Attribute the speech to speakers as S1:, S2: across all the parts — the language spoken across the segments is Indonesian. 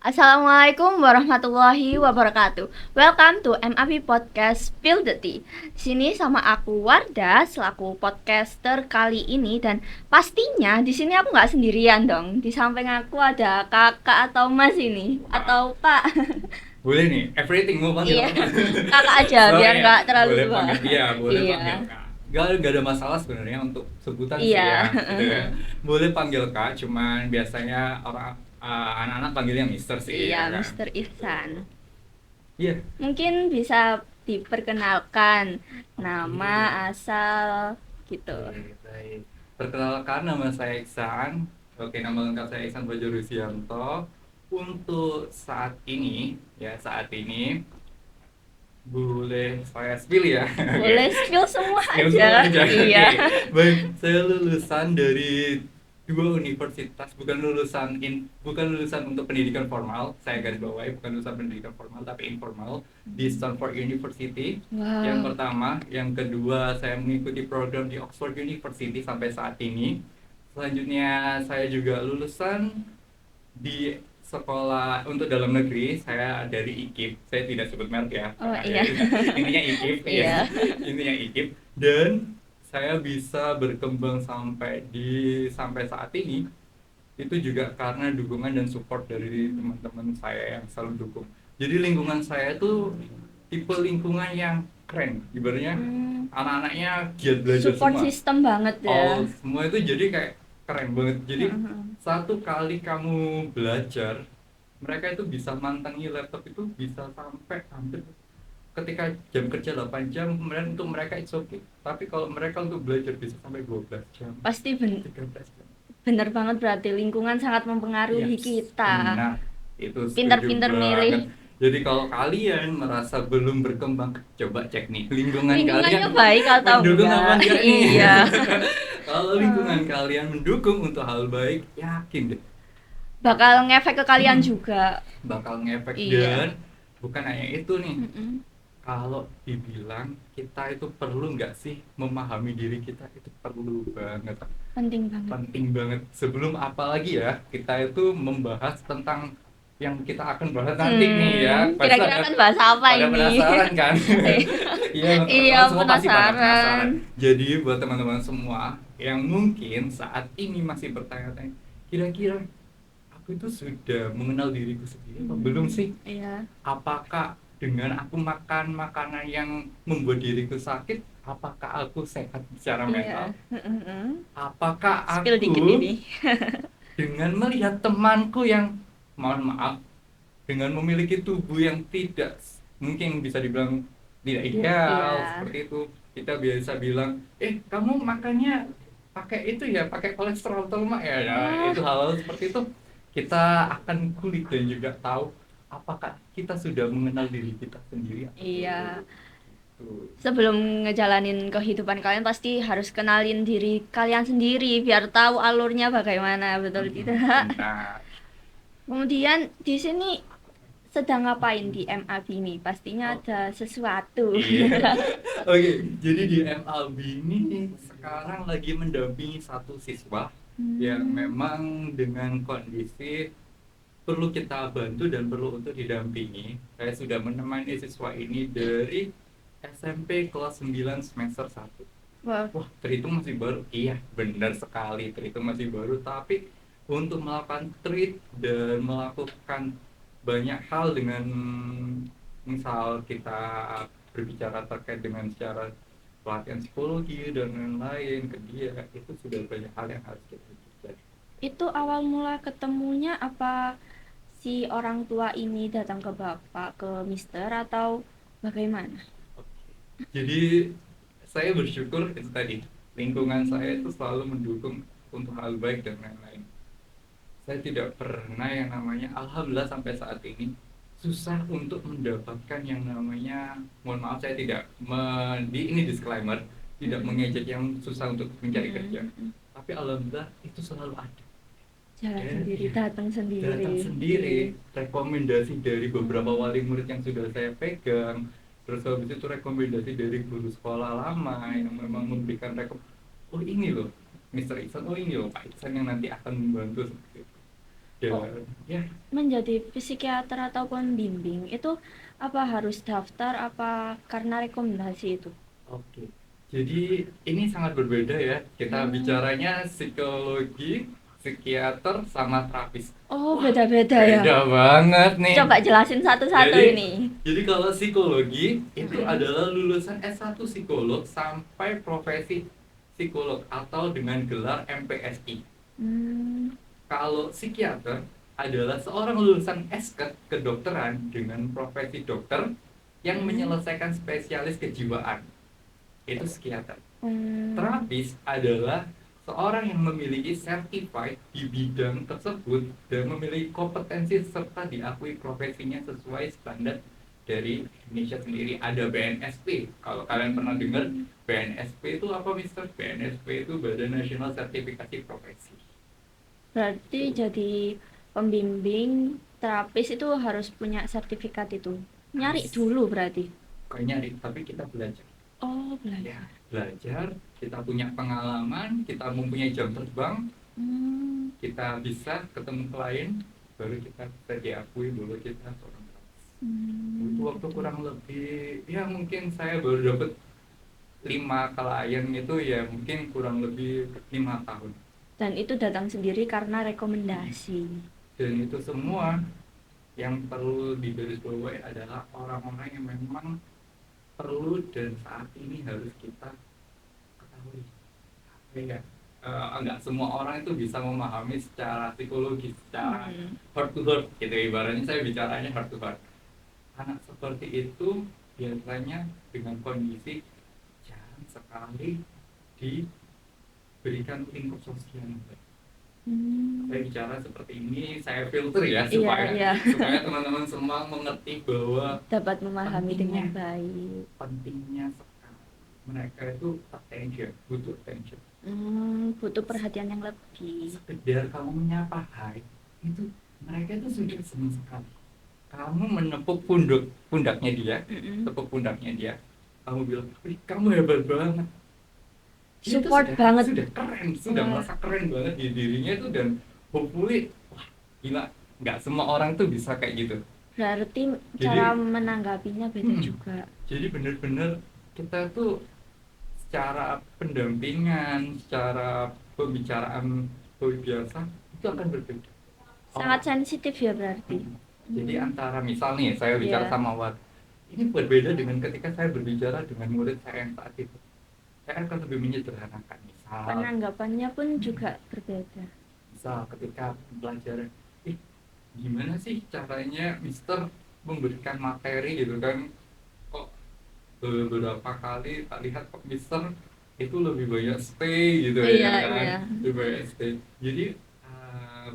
S1: Assalamualaikum warahmatullahi wabarakatuh. Welcome to MAP Podcast Spill the Tea. Di sini sama aku Wardah selaku podcaster kali ini, dan pastinya di sini aku nggak sendirian dong. Di samping aku ada kakak atau mas ini atau pak.
S2: Boleh nih, everything mau panggil
S1: Iya,
S2: apa?
S1: kakak aja
S2: Oh
S1: biar
S2: iya,
S1: nggak terlalu
S2: boleh
S1: tua.
S2: panggil, iya boleh
S1: Iya,
S2: panggil kak. Gak ada masalah sebenarnya untuk sebutan sih
S1: iya.
S2: ya, gitu ya. Boleh panggil kak, cuman biasanya anak-anak panggilnya Mister sih
S1: Iya,
S2: ya kan.
S1: Mister Ihsan.
S2: Iya,
S1: Mungkin bisa diperkenalkan
S2: oke,
S1: nama, asal gitu.
S2: baik. Perkenalkan, nama saya Iksan. Oke, nama lengkap saya Iksan Bajo Rusianto. Untuk saat ini boleh saya spill ya. Oke.
S1: Boleh spill semua
S2: Skill semua
S1: aja.
S2: aja.
S1: Iya.
S2: Oke. Baik, saya lulusan dari dua universitas, bukan lulusan untuk pendidikan formal. Saya garis bawahi, bukan lulusan pendidikan formal tapi informal di Stanford University. Yang
S1: Wow.
S2: pertama, yang kedua saya mengikuti program di Oxford University sampai saat ini. Selanjutnya saya juga lulusan di sekolah untuk dalam negeri, saya dari IKIP. Saya tidak sebut merek ya,
S1: Oh
S2: karena
S1: iya.
S2: intinya IKIP ya.
S1: Iya.
S2: Intinya IKIP, dan saya bisa berkembang sampai saat ini itu juga karena dukungan dan support dari teman-teman saya yang selalu dukung. Jadi lingkungan saya tuh tipe lingkungan yang keren, ibaratnya
S1: Hmm,
S2: anak-anaknya giat belajar
S1: support
S2: semua.
S1: system banget ya.
S2: Oh, semua itu jadi kayak keren banget. Jadi
S1: Heeh.
S2: satu kali kamu belajar, mereka itu bisa mantengi laptop itu bisa sampai hampir ketika jam kerja 8 jam, kemudian untuk mereka it's okay. Tapi kalau mereka untuk belajar bisa sampai 12 jam,
S1: Pasti
S2: 13 jam.
S1: bener banget, berarti lingkungan sangat
S2: Iya,
S1: mempengaruhi kita.
S2: benar. Itu setuju
S1: Pinter-pinter milih
S2: banget. Jadi kalau kalian merasa belum berkembang, coba cek nih lingkungan kalian
S1: lingkungannya baik atau
S2: mendukung apa
S1: enggak.
S2: enggak nih.
S1: Iya.
S2: Kalau lingkungan kalian mendukung untuk hal baik, yakin deh
S1: Bakal ngefek ke kalian juga.
S2: bakal ngefek.
S1: Iya.
S2: Dan bukan hanya itu nih,
S1: Mm-mm.
S2: kalau dibilang kita itu perlu nggak sih memahami diri kita, itu perlu banget,
S1: Penting banget.
S2: penting banget. Sebelum apalagi ya kita itu membahas tentang yang kita akan bahas nanti nih ya, pasti
S1: Kira-kira kan bahasa apa
S2: pada
S1: ini?
S2: penasaran kan. Iya,
S1: Iya,
S2: teman-teman semua pasti pada
S1: penasaran.
S2: penasaran. Jadi buat teman-teman semua yang mungkin saat ini masih bertanya-tanya, kira-kira aku itu sudah mengenal diriku sendiri atau belum sih?
S1: Iya.
S2: Apakah dengan aku makan makanan yang membuat diriku sakit, apakah aku sehat secara
S1: Iya.
S2: mental?
S1: Heeh.
S2: Apakah
S1: Spill dikit
S2: aku
S1: ini.
S2: dengan melihat temanku yang, mohon maaf, dengan memiliki tubuh yang tidak mungkin bisa dibilang tidak ideal
S1: Iya.
S2: seperti itu, kita biasa bilang, kamu makannya pakai itu ya, pakai kolesterol atau lemak ya. Nah,
S1: Wah,
S2: itu hal-hal seperti itu kita akan kulik dan juga tahu apakah kita sudah mengenal diri kita sendiri atau
S1: iya.
S2: belum. Tuh.
S1: Sebelum ngejalanin kehidupan kalian pasti harus kenalin diri kalian sendiri biar tahu alurnya bagaimana, betul tidak?
S2: Benar.
S1: Kemudian di sini sedang ngapain di MAB ini? Pastinya
S2: Oh,
S1: ada sesuatu.
S2: iya. Oke, jadi di MLB ini sekarang lagi mendampingi satu siswa yang
S1: Hmm.
S2: memang dengan kondisi perlu kita bantu dan perlu untuk didampingi. Saya sudah menemani siswa ini dari SMP kelas 9 semester 1.
S1: Wah,
S2: Wah, terhitung masih baru. Iya, benar sekali, terhitung masih baru. Tapi untuk melakukan treat dan melakukan banyak hal dengan, misal kita berbicara terkait dengan secara pelatihan psikologi dan lain-lain ke dia, itu sudah banyak hal yang harus kita pelajari.
S1: itu awal mula ketemunya apa si orang tua ini datang ke bapak, ke mister, atau bagaimana?
S2: Jadi saya bersyukur itu tadi, lingkungan saya itu selalu mendukung untuk hal baik dan lain-lain. Saya tidak pernah yang namanya, alhamdulillah sampai saat ini susah untuk mendapatkan yang namanya, mohon maaf saya tidak ini disclaimer, tidak mengejek yang susah untuk mencari kerja, tapi alhamdulillah itu selalu ada.
S1: Jalan
S2: Ya,
S1: sendiri,
S2: ya.
S1: datang sendiri.
S2: Datang sendiri, rekomendasi dari beberapa wali murid yang sudah saya pegang, terus habis itu rekomendasi dari guru sekolah lama yang memang memberikan oh ini loh Mr. Iksan, oh ini loh Pak Iksan yang nanti akan membantu seperti itu.
S1: Oh,
S2: Dan ya,
S1: menjadi psikiater ataupun bimbing itu apa harus daftar apa karena rekomendasi itu?
S2: oke. Jadi ini sangat berbeda ya. Kita
S1: Hmm.
S2: bicaranya psikologi, psikiater, sama terapis.
S1: Oh,
S2: Wah,
S1: beda-beda ya.
S2: beda banget nih.
S1: Coba jelasin satu-satu
S2: Jadi,
S1: ini.
S2: jadi kalau psikologi itu
S1: Mm-mm.
S2: adalah lulusan S1 psikolog sampai profesi psikolog atau dengan gelar MPSI.
S1: Hmm.
S2: Kalau psikiater adalah seorang lulusan kedokteran dengan profesi dokter yang
S1: Mm-mm.
S2: menyelesaikan spesialis kejiwaan. Itu psikiater.
S1: Hmm.
S2: Terapis adalah seorang yang memiliki certified di bidang tersebut dan memiliki kompetensi serta diakui profesinya sesuai standar dari Indonesia sendiri. Ada BNSP. Kalau kalian pernah dengar
S1: Hmm.
S2: BNSP itu apa, Mister? BNSP itu Badan Nasional Sertifikasi Profesi.
S1: Berarti
S2: Tuh.
S1: jadi pembimbing terapis itu harus punya sertifikat itu. Nyari
S2: Harus
S1: dulu berarti.
S2: kayaknya, tapi kita belajar.
S1: Oh,
S2: Ya,
S1: belajar.
S2: belajar, kita punya pengalaman, kita mempunyai jam terbang,
S1: Hmm.
S2: kita bisa ketemu klien, baru kita bisa diakui bahwa kita seorang perawat. Butuh
S1: Hmm,
S2: waktu
S1: gitu.
S2: kurang lebih, ya mungkin saya baru dapat 5 klien itu ya mungkin kurang lebih 5 tahun.
S1: Dan itu datang sendiri karena rekomendasi.
S2: Dan itu semua yang perlu digarisbawahi adalah orang-orang yang memang perlu dan saat ini harus kita ketahui. Iya, enggak semua orang itu bisa memahami secara psikologis, secara
S1: Hmm.
S2: heart to heart gitu. Ibaratnya saya bicaranya heart to heart. Anak seperti itu biasanya dengan kondisi jarang sekali diberikan lingkup sosial. Saya
S1: Hmm.
S2: bicara seperti ini, saya filter ya
S1: Iya,
S2: supaya
S1: iya.
S2: supaya teman-teman semua mengerti bahwa
S1: Dapat memahami
S2: pentingnya
S1: dengan baik.
S2: pentingnya sekali mereka itu attention, butuh attention.
S1: Butuh perhatian yang lebih.
S2: Sekedar kamu menyapa hai itu mereka itu sudah senang sekali. Kamu menepuk pundaknya dia,
S1: Mm-mm.
S2: tepuk pundaknya dia, kamu bilang, "Wih, kamu hebat banget." Dia itu
S1: Support banget.
S2: sudah keren, sudah
S1: Wah,
S2: merasa keren banget di dirinya itu, dan hopefully wah gila, nggak semua orang tuh bisa kayak gitu.
S1: berarti cara
S2: Jadi
S1: menanggapinya beda juga.
S2: jadi benar-benar kita tuh secara pendampingan, secara pembicaraan biasa itu akan berbeda.
S1: Sangat
S2: Oh,
S1: sensitif ya berarti.
S2: jadi
S1: Hmm.
S2: antara misal nih saya bicara
S1: Ya,
S2: sama Wat, ini berbeda dengan ketika saya berbicara dengan murid saya yang saat itu. Saya akan lebih menyederhanakan.
S1: penanggapannya pun juga berbeda.
S2: Misal ketika pelajaran, gimana sih caranya Mister memberikan materi gitu kan? Kok beberapa kali tak lihat kok Mister itu lebih banyak stay gitu
S1: Iya,
S2: ya kan?
S1: iya.
S2: Lebih banyak stay. Jadi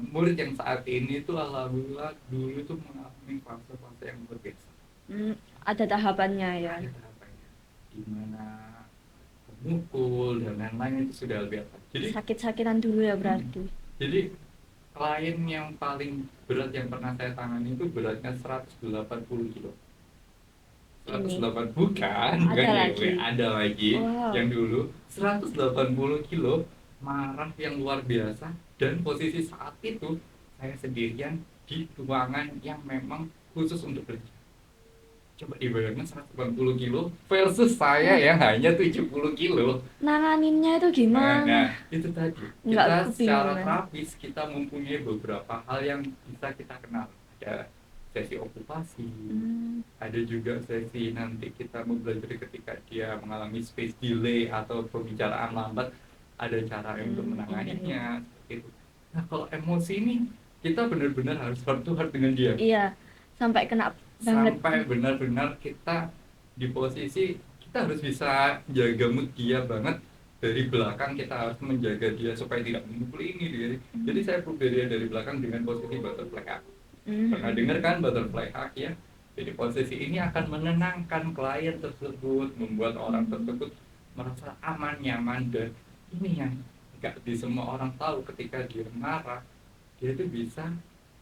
S2: murid yang saat ini tuh alhamdulillah dulu itu mengalami fase-fase yang berbeda.
S1: Hmm, ada tahapannya ya.
S2: Ada tahapannya di mana memukul dan lain-lain itu sudah biasa. Jadi
S1: Sakit-sakitan dulu ya
S2: hmm,
S1: berarti.
S2: jadi klien yang paling berat yang pernah saya tangani itu beratnya 180 kilo.
S1: Ini
S2: 108 bukan
S1: ada
S2: DW,
S1: lagi.
S2: ada lagi
S1: Wow.
S2: yang dulu 180 kilo, marah yang luar biasa, dan posisi saat itu saya sendirian di ruangan yang memang khusus untuk kerja. Coba dibayangkan 180 kilo versus saya
S1: Wah,
S2: yang hanya 70 kilo.
S1: nanganinnya itu
S2: Nah,
S1: gimana?
S2: itu tadi.
S1: Nggak
S2: Kita secara
S1: kebingungan.
S2: terapis kita mempunyai beberapa hal yang bisa kita kenal. Ada sesi okupasi,
S1: Hmm.
S2: ada juga sesi nanti kita mempelajari ketika dia mengalami space delay atau pembicaraan lambat, ada cara untuk
S1: Iya, iya.
S2: menanganinya seperti itu. Nah, kalau emosi ini kita benar-benar harus heart to heart dengan dia,
S1: Iya, sampai kena banget.
S2: sampai benar-benar kita di posisi kita harus bisa jaga mood dia banget. Dari belakang kita harus menjaga dia supaya tidak memukul ini dia. Jadi saya pukul dia dari belakang dengan posisi butterfly hug. Pernah
S1: Mhm.
S2: dengar kan butterfly hug ya? Jadi posisi ini akan menenangkan klien tersebut, membuat orang tersebut merasa aman, nyaman, dan ini yang nggak di semua orang tahu, ketika dia marah dia itu bisa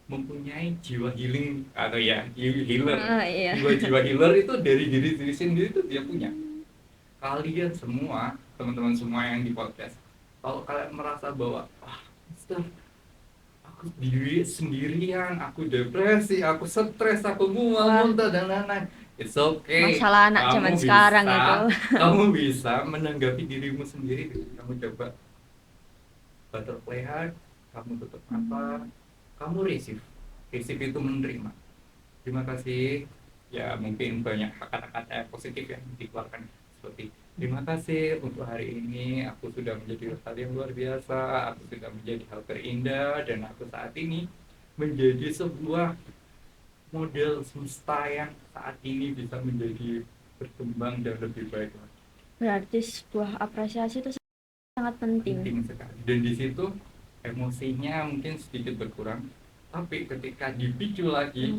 S2: mempunyai jiwa healing atau ya healer.
S1: Iya.
S2: Jiwa-jiwa healer itu dari diri diri sendiri itu dia punya. Kalian semua, teman-teman semua yang di podcast, kalau kalian merasa bahwa wah Mister, aku aku sendirian, aku depresi, aku stres, aku mual,
S1: Wah.
S2: muntah dan lain-lain. It's okay.
S1: Masalah anak zaman sekarang itu.
S2: Kamu bisa menanggapi dirimu sendiri. Kamu coba butterfly heart, kamu tutup mata, kamu receive itu menerima. Terima kasih. Ya mungkin banyak kata-kata yang positif yang dikeluarkan, seperti terima kasih untuk hari ini aku sudah menjadi hal yang luar biasa, aku sudah menjadi hal terindah, dan aku saat ini menjadi sebuah model semesta yang saat ini bisa menjadi berkembang dan lebih baik lagi.
S1: Berarti sebuah apresiasi itu sangat penting.
S2: Penting sekali. Dan di situ emosinya mungkin sedikit berkurang, tapi ketika dipicu lagi,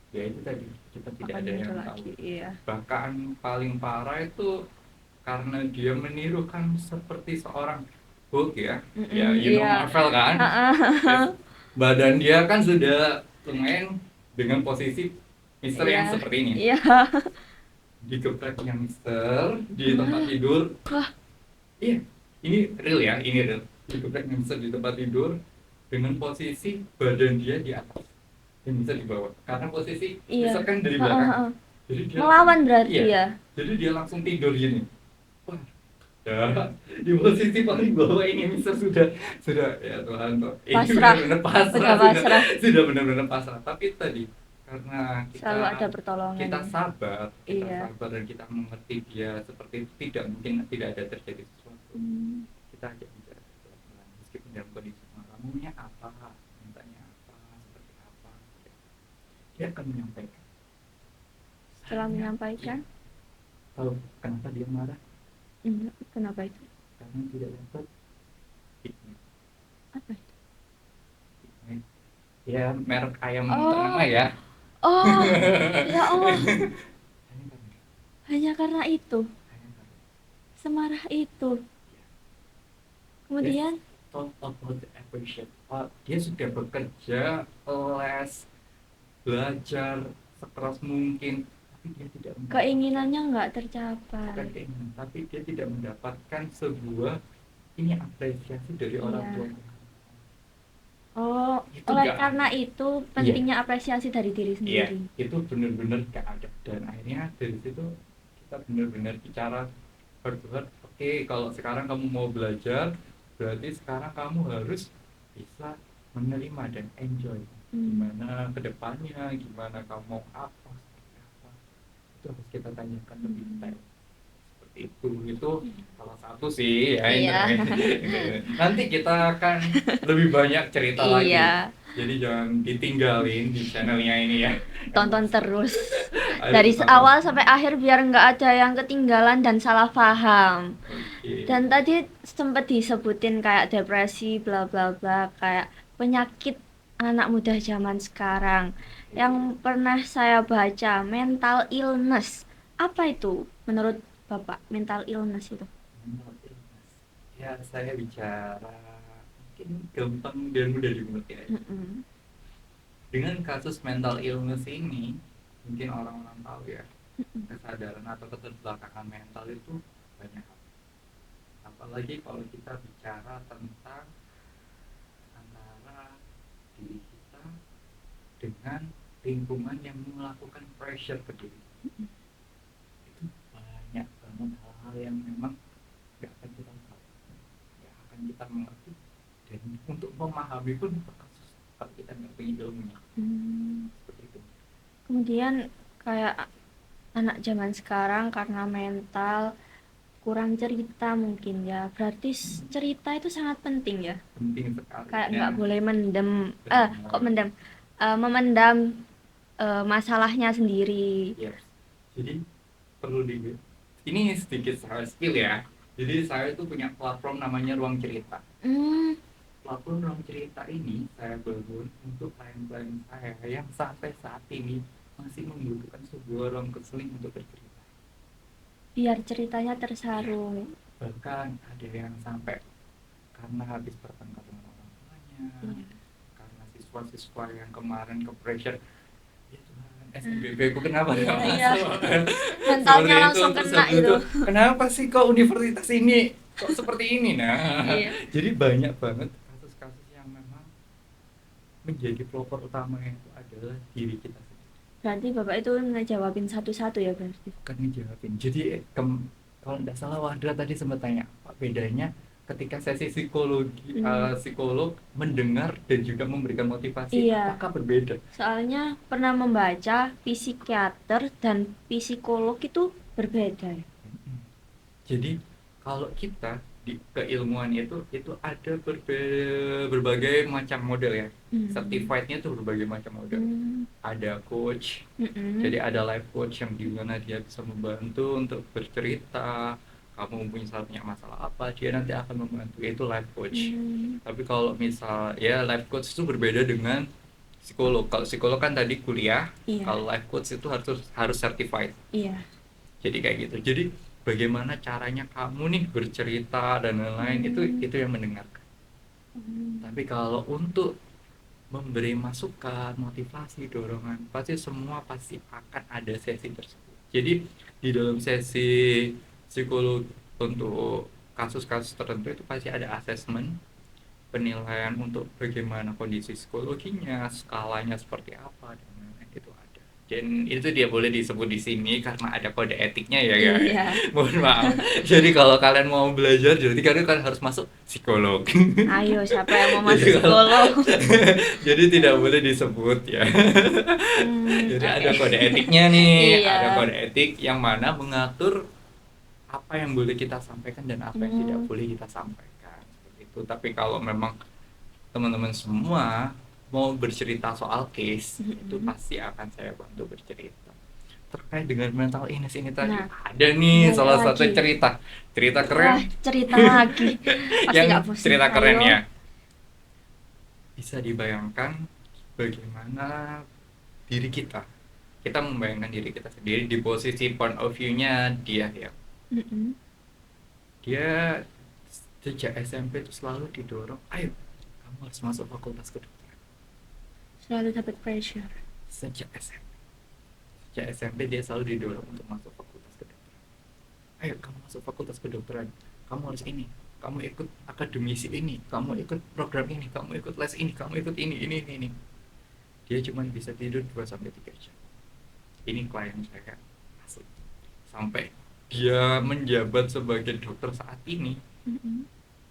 S2: ya itu tadi kita tidak ada yang tahu.
S1: Iya.
S2: Bahkan paling parah itu karena dia menirukan seperti seorang Hulk ya, ya you know Marvel kan. Badan dia kan sudah lumayan dengan posisi Mister yang seperti ini.
S1: Iya.
S2: Digepreknya Mister di tempat tidur. Iya, ini real ya, ini real. Digepreknya Mister di tempat tidur dengan posisi badan dia di atas dan bisa di bawah. Karena posisi Mister kan dari belakang. Jadi dia
S1: melawan berarti ya.
S2: Jadi dia langsung tidur gini. Wah, ya, di posisi paling bawah ini Mister sudah ya Tuhan toh. Ini benar-benar pasrah. Sudah benar-benar pasrah. Tapi tadi karena kita
S1: selalu ada pertolongan.
S2: Kita sabar dan kita mengerti dia seperti itu, tidak mungkin tidak ada terjadi sesuatu. Kita ajak bicara pelan-pelan meskipun dalam kondisi kamu maunya apa, mintanya apa, seperti apa. Dia akan menyampaikan.
S1: Setelah menyampaikan,
S2: tahu kenapa dia marah?
S1: Kenapa itu?
S2: Karena tidak dapat hikmat.
S1: Apa itu?
S2: Hikmat. Ya merek ayam ternama ya.
S1: Ya Allah. Hanya karena itu. Semarah itu. Kemudian
S2: talk about the appreciate. Dia sudah bekerja, les, belajar sekeras mungkin, tapi dia tidak
S1: keinginannya nggak tercapai.
S2: Tapi dia tidak mendapatkan sebuah ini apresiasi dari orang tua.
S1: Oleh karena itu pentingnya apresiasi dari diri sendiri.
S2: Itu benar-benar gak ada, dan akhirnya dari situ kita benar-benar bicara heart-to-heart. Oke, kalau sekarang kamu mau belajar, berarti sekarang kamu harus bisa menerima dan enjoy. Gimana kedepannya, gimana kamu mau apa, seperti apa, itu harus kita tanyakan lebih detail. Itu salah satu sih ya. Nanti kita akan lebih banyak cerita lagi. Jadi jangan ditinggalin di channelnya ini ya.
S1: Tonton terus dari awal sampai akhir biar nggak ada yang ketinggalan dan salah paham. Dan tadi sempat disebutin kayak depresi bla bla bla, kayak penyakit anak muda zaman sekarang. Yang pernah saya baca mental illness. Apa itu menurut Bapak, mental illness itu?
S2: Mental illness. Ya, saya bicara mungkin gampang dan mudah dimengerti aja. Dengan kasus mental illness ini, mungkin orang-orang tahu ya, kesadaran atau keterbelakangan mental itu banyak. Apalagi kalau kita bicara tentang antara diri kita dengan lingkungan yang melakukan pressure ke diri. Banyak banget hal-hal yang memang gak akan kita tahu, gak akan kita mengerti, dan untuk memahami pun kalau kita nggak punya ilmunya. Seperti itu.
S1: Kemudian kayak anak zaman sekarang karena mental kurang cerita mungkin ya, berarti cerita itu sangat penting ya.
S2: Penting sekali.
S1: Kayak nggak boleh memendam masalahnya sendiri.
S2: Yes. Jadi perlu ini sedikit soal skill ya. Jadi saya itu punya platform namanya Ruang Cerita. Platform Ruang Cerita ini saya bangun untuk klien-klien saya yang sampai saat ini masih membutuhkan sebuah ruang keseling untuk bercerita.
S1: Biar ceritanya tersaring.
S2: Bahkan ada yang sampai karena habis bertengkar dengan orang tuanya, karena siswa-siswa yang kemarin ke pressure, SNBP ku kenapa ya?
S1: Mentalnya langsung kena itu.
S2: Kenapa sih kok universitas ini kok seperti ini? Jadi banyak banget kasus-kasus yang memang menjadi pelopor utamanya itu adalah diri kita sendiri.
S1: Berarti Bapak itu ngejawabin satu-satu ya berarti.
S2: Bukan ngejawabin. Jadi kalau tidak salah Wahda tadi sempat tanya apa bedanya ketika sesi psikologi, psikolog mendengar dan juga memberikan motivasi,
S1: Iya.
S2: apakah berbeda?
S1: Soalnya pernah membaca psikiater dan psikolog itu berbeda ya.
S2: Jadi kalau kita di keilmuan itu ada berbagai macam model ya. Certified-nya tuh berbagai macam model. Ada coach, jadi ada life coach yang dimana dia bisa membantu untuk bercerita. Kamu punya masalah apa, dia nanti akan membantu, itu life coach. Tapi kalau misal ya life coach itu berbeda dengan psikolog. Kalau psikolog kan tadi kuliah, kalau life coach itu harus certified.
S1: Iya.
S2: Jadi kayak gitu. Jadi bagaimana caranya kamu nih bercerita dan lain-lain, itu yang mendengarkan. Tapi kalau untuk memberi masukan, motivasi, dorongan, pasti akan ada sesi tersebut. Jadi di dalam sesi psikolog untuk kasus-kasus tertentu itu pasti ada assessment, penilaian untuk bagaimana kondisi psikologinya, skalanya seperti apa, dan lain-lain itu ada. Dan itu dia boleh disebut di sini karena ada kode etiknya ya guys.
S1: Iya.
S2: Mohon maaf. Jadi kalau kalian mau belajar, jadi kalian harus masuk psikolog.
S1: Ayo, siapa yang mau masuk psikolog?
S2: Jadi tidak boleh disebut ya. Jadi ada kode etiknya nih, ada kode etik yang mana mengatur apa yang boleh kita sampaikan dan apa yang tidak boleh kita sampaikan. Seperti itu. Tapi kalau memang teman-teman semua mau bercerita soal case, itu pasti akan saya bantu bercerita. Terkait dengan mental illness ini tadi, ada nih salah satu cerita keren.
S1: Cerita lagi.
S2: Yang cerita keren ya. Bisa dibayangkan bagaimana diri kita membayangkan diri kita sendiri di posisi point of view-nya dia ya. Dia sejak SMP itu selalu didorong, ayo kamu harus masuk fakultas kedokteran.
S1: Selalu dapat pressure.
S2: Sejak SMP dia selalu didorong untuk masuk fakultas kedokteran. Ayo kamu masuk fakultas kedokteran, kamu harus ini, kamu ikut akademisi ini, kamu ikut program ini, kamu ikut les ini, kamu ikut ini. Dia cuma bisa tidur 2-3 jam. Ini klien saya asli. Sampai dia menjabat sebagai dokter saat ini,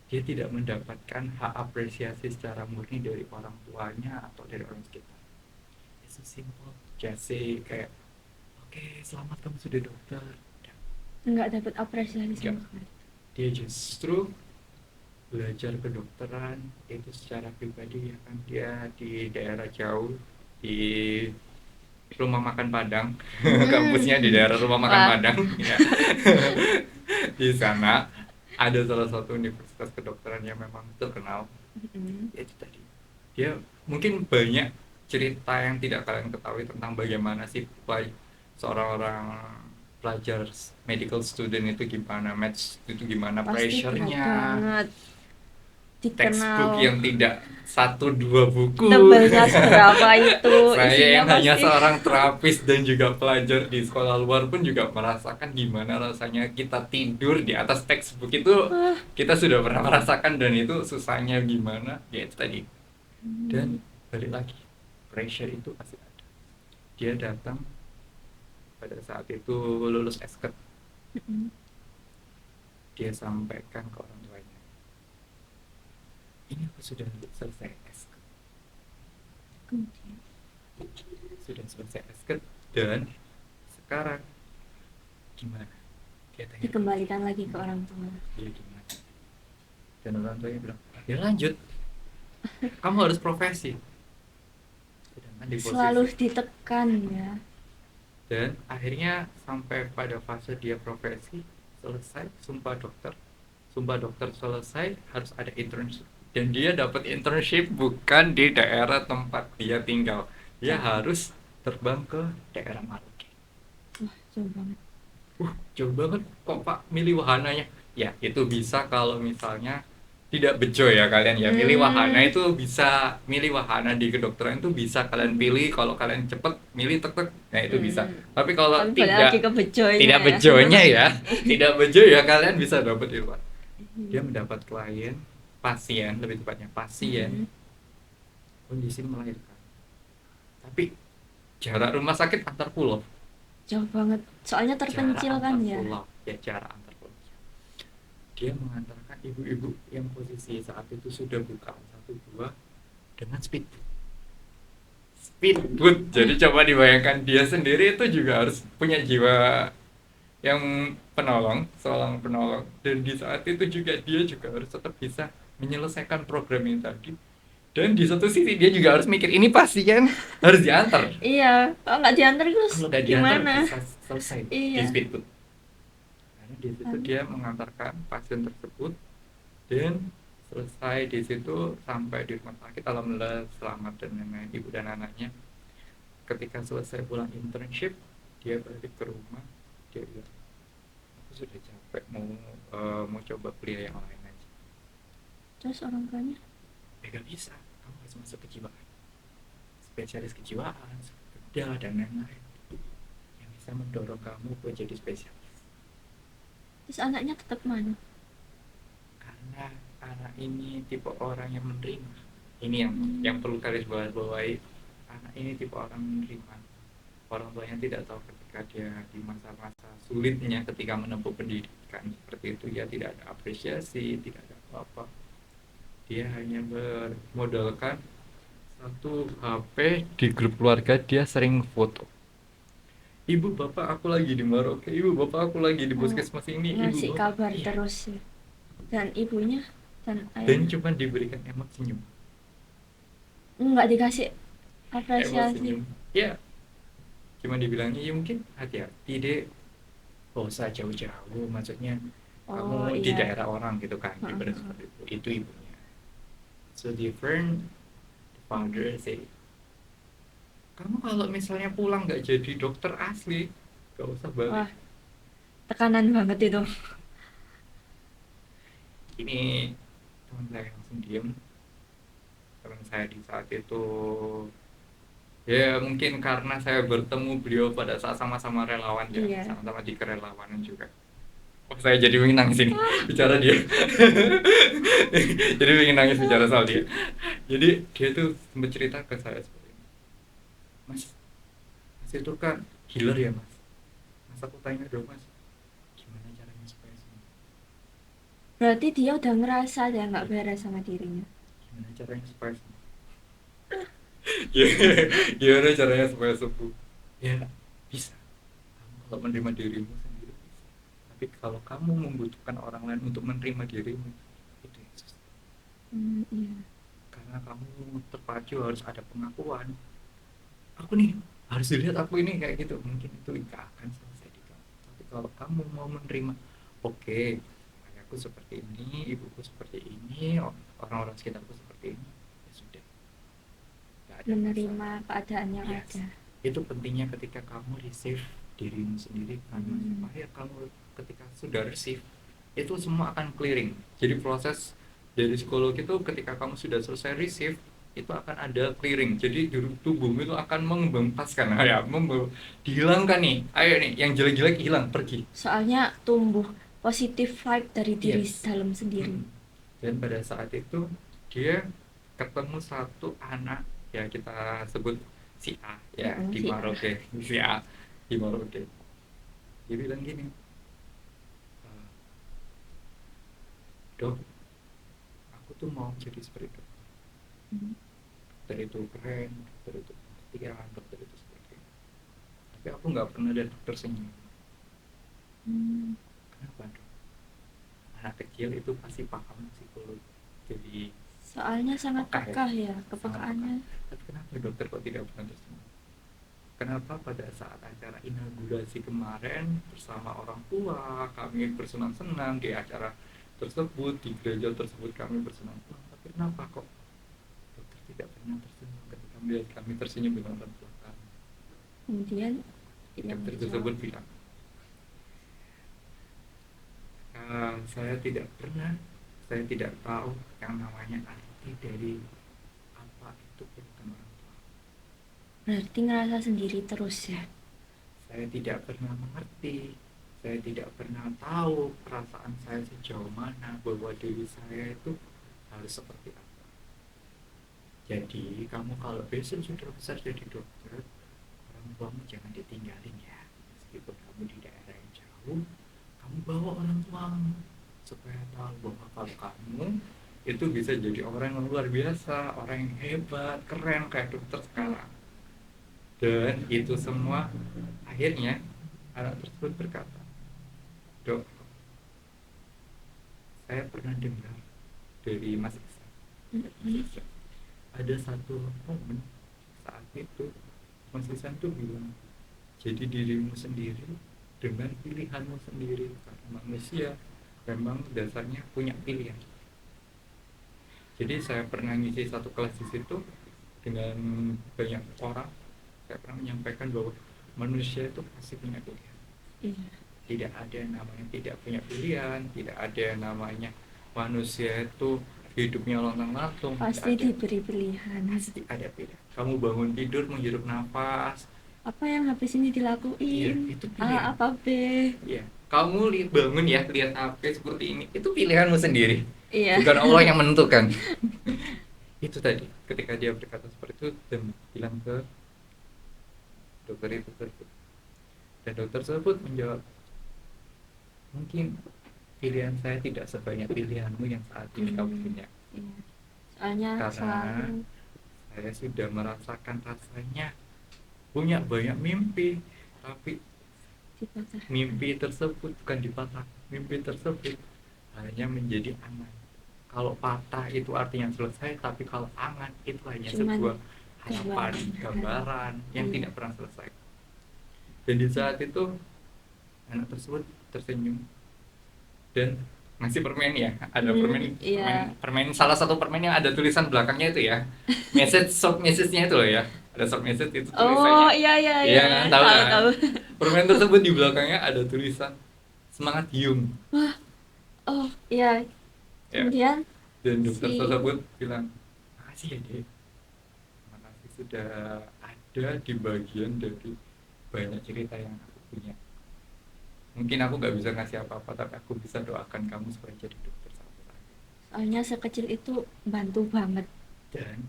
S2: dia tidak mendapatkan hak apresiasi secara murni dari orang tuanya atau dari orang sekitar. It's so simple, just say kayak, oke, selamat kamu sudah dokter.
S1: Nggak dapat apresiasi sama sekali.
S2: Dia justru belajar kedokteran itu secara pribadi ya kan, dia di daerah jauh di Rumah Makan Padang, kampusnya di daerah Rumah Makan Padang ya. Di sana ada salah satu universitas kedokteran yang memang terkenal. Itu tadi dia mungkin banyak cerita yang tidak kalian ketahui tentang bagaimana sih seorang orang pelajar medical student itu gimana, match itu gimana, pressure-nya, textbook yang tidak 1-2 buku,
S1: tebalnya seberapa itu.
S2: Saya yang hanya seorang terapis dan juga pelajar di sekolah luar pun juga merasakan gimana rasanya kita tidur di atas textbook itu. Kita sudah pernah merasakan dan itu susahnya gimana, ya itu tadi. Dan balik lagi, pressure itu pasti ada. Dia datang pada saat itu lulus SKET. Dia sampaikan ke orang tuanya, ini aku sudah selesai SKET. Sudah selesai SKET dan sekarang gimana? Dia tanya,
S1: dikembalikan lagi ke orang tua.
S2: Dia gimana? Dan orang tuanya bilang, ya lanjut, kamu harus profesi. Sedangkan di posisi
S1: selalu ditekan ya.
S2: Dan akhirnya sampai pada fase dia profesi selesai, sumpah dokter selesai, harus ada internship. Dan dia dapat internship bukan di daerah tempat dia tinggal. Dia harus terbang ke daerah Maluku.
S1: Jauh banget.
S2: Jauh banget kok Pak milih wahananya. Ya itu bisa kalau misalnya tidak bejo ya kalian ya. Milih wahana itu bisa, milih wahana di kedokteran itu bisa kalian pilih kalau kalian cepet milih tek. Nah itu bisa. Tapi kalau tidak bejonya ya, tidak bejo ya kalian bisa dapat di luar. Dia mendapat pasien lebih tepatnya pasien kondisi melahirkan. Tapi jarak rumah sakit antar pulau,
S1: Jauh banget. Soalnya
S2: jarak
S1: terpencil kan
S2: antar
S1: ya.
S2: pulau, ya jarak antar pulau. Dia mengantarkan ibu-ibu yang posisi saat itu sudah buka satu dua dengan speedboat. Jadi coba dibayangkan, dia sendiri itu juga harus punya jiwa yang penolong, seorang penolong, dan di saat itu juga dia juga harus tetap bisa menyelesaikan program ini tadi. Dan di satu sisi dia juga harus mikir ini pasien harus diantar.
S1: Iya, kalau nggak diantar terus
S2: Kalau nggak diantar
S1: gimana?
S2: bisa selesai di
S1: Iya.
S2: speedboat. Karena di situ dia mengantarkan pasien tersebut dan selesai di situ sampai di rumah sakit, alhamdulillah selamat dan lain-lain, ibu dan anaknya. Ketika selesai pulang internship, dia balik ke rumah, dia bilang aku sudah capek, mau coba kuliah yang lain aja.
S1: Terus orang tuanya?
S2: Gak bisa, kamu harus masuk kejiwaan, spesialis kejiwaan, bedah dan lain-lain, yang bisa mendorong kamu buat jadi spesialis.
S1: Terus anaknya tetap mana?
S2: Karena anak ini tipe orang yang menerima. Ini yang perlu garis bawahi, anak ini tipe orang menerima. Orang tuanya tidak tahu ketika dia di masa-masa sulitnya ketika menempuh pendidikan seperti itu, ya tidak ada apresiasi, tidak ada apa-apa. Dia hanya bermodalkan satu HP. Di grup keluarga dia sering foto, ibu bapak aku lagi di Maroke, ibu bapak aku lagi di puskesmas ini, ibu
S1: Ngasih
S2: bapak,
S1: kabar
S2: iya.
S1: terus ya. Dan ibunya dan
S2: Dan
S1: ayahnya
S2: cuma diberikan emot senyum,
S1: nggak dikasih
S2: emot
S1: apresiasi.
S2: senyum, ya. Cuma dibilangnya ya mungkin hati-hati deh, gak usah jauh-jauh, maksudnya
S1: Oh
S2: kamu di
S1: iya.
S2: daerah orang gitu kan, ibarat seperti itu ibunya. So different. The father say, kamu kalau misalnya pulang nggak jadi dokter asli, gak usah balik.
S1: Wah, tekanan banget itu.
S2: Ini teman saya langsung diem. Teman saya di saat itu, ya mungkin karena saya bertemu beliau pada saat sama-sama relawan ya,
S1: Iya.
S2: sama-sama di kerelawanan juga. Oh, saya jadi ingin nangis ini bicara dia. Jadi ingin nangis bicara soal dia. Jadi dia tuh sempat cerita ke saya seperti ini, mas itu kan healer ya mas. Mas aku tanya dong mas, gimana caranya supaya sembuh?
S1: Berarti dia udah ngerasa dia nggak beres sama dirinya.
S2: Gimana caranya supaya sembuh? Gimana caranya supaya sembuh? Ya bisa, kamu kalau menerima dirimu sendiri bisa. Tapi kalau kamu membutuhkan orang lain untuk menerima dirimu, itu yang susah.
S1: Iya.
S2: Karena kamu terpacu harus ada pengakuan, aku nih harus dilihat aku ini kayak gitu, mungkin itu gak akan selesai di kamu. Tapi kalau kamu mau menerima, oke, ayahku seperti ini, ibuku seperti ini, orang-orang sekitarku seperti ini, ya sudah, gak ada
S1: Menerima
S2: masalah.
S1: keadaan yang
S2: Yes.
S1: ada.
S2: Itu pentingnya ketika kamu receive dirimu sendiri, karena supaya kamu ketika sudah receive itu semua akan clearing. Jadi proses dari psikologi itu ketika kamu sudah selesai receive itu akan ada clearing. Jadi tubuhmu itu akan mengembangkaskan, ya, dihilangkan nih. Ayo nih, yang jelek-jelek hilang, pergi.
S1: Soalnya tumbuh positif vibe dari diri
S2: Yes.
S1: dalam sendiri.
S2: Dan pada saat itu dia ketemu satu anak, ya kita sebut si A ya, di
S1: Si A.
S2: Maroke, si A di Maroke. Dia bilang gini, dok, aku tuh mau jadi seperti dokter. Dokter itu keren, dokter itu pengertian, dokter itu seperti ini. Tapi aku nggak pernah lihat dokter senyum. Kenapa dok? Anak kecil itu pasti paham psikologi, jadi
S1: Soalnya sangat peka ya, kepekaannya.
S2: tapi kenapa dokter kok tidak pernah tersenyum? Kenapa pada saat acara inaugurasi kemarin bersama orang tua kami bersenang-senang di acara tersebut, di gereja tersebut kami bersenang-senang, tapi kenapa kok dokter tidak pernah tersenyum ketika melihat kami tersenyum dengan orang tua kami?
S1: Kemudian yang
S2: Dokter
S1: dijawab,
S2: tersebut bilang, saya tidak pernah, saya tidak tahu yang namanya arti dari apa itu pelukan orang tua.
S1: berarti ngerasa sendiri terus ya.
S2: Saya tidak pernah mengerti, saya tidak pernah tahu perasaan saya sejauh mana bahwa diri saya itu harus seperti apa. Jadi kamu kalau besok sudah besar jadi dokter, orang tuamu jangan ditinggalin ya. Meskipun kamu di daerah yang jauh, kamu bawa orang tuamu supaya tahu bahwa kalau kamu itu bisa jadi orang yang luar biasa, orang yang hebat, keren kayak dokter sekarang. Dan itu semua akhirnya anak tersebut berkata, "Dok, saya pernah dengar dari Mas Iksan, ada satu momen saat itu Mas Iksan tuh bilang, jadi dirimu sendiri dengan pilihanmu sendiri, karena manusia memang dasarnya punya pilihan." Jadi saya pernah ngisi satu kelas di situ dengan banyak orang. Saya pernah menyampaikan bahwa manusia itu pasti punya pilihan.
S1: Iya.
S2: Tidak ada yang namanya tidak punya pilihan, tidak ada yang namanya manusia itu hidupnya lontang-lantung.
S1: Pasti diberi pilihan.
S2: Pasti ada pilihan. Kamu bangun tidur menghirup nafas,
S1: Apa yang habis ini dilakuin?
S2: iya, itu pilihan.
S1: A apa B?
S2: Iya. Kamu bangun ya, lihat HP seperti ini, itu pilihanmu sendiri.
S1: Iya.
S2: Bukan Allah yang menentukan. Itu tadi, ketika dia berkata seperti itu dan bilang ke dokter itu tersebut, dan dokter tersebut menjawab, mungkin pilihan saya tidak sebanyak pilihanmu yang saat ini kamu punya.
S1: Iya. Soalnya
S2: Karena
S1: selalu
S2: saya sudah merasakan rasanya punya banyak mimpi, tapi
S1: dipatah.
S2: mimpi tersebut bukan dipatah, mimpi tersebut hanya menjadi angan. Kalau patah itu artinya selesai, tapi kalau angan itu hanya
S1: Cuman
S2: sebuah harapan, gambaran yang tidak pernah selesai. Dan di saat itu anak tersebut tersenyum dan ngasih permen ya, ada permen,
S1: iya.
S2: permen salah satu permen yang ada tulisan belakangnya itu ya, short message-nya itu loh ya, ada short message itu tulisannya.
S1: Oh iya iya
S2: Iya kan, tahu kan?
S1: tahu.
S2: Permen tersebut di belakangnya ada tulisan semangat Hyung.
S1: Wah, oh iya.
S2: Ya.
S1: Kemudian
S2: Dan dokter
S1: si
S2: tersebut bilang, makasih ya dek, makasih sudah ada di bagian dari banyak cerita yang aku punya. Mungkin aku nggak bisa ngasih apa-apa, tapi aku bisa doakan kamu supaya jadi dokter sampai akhir.
S1: soalnya sekecil itu bantu banget.
S2: Dan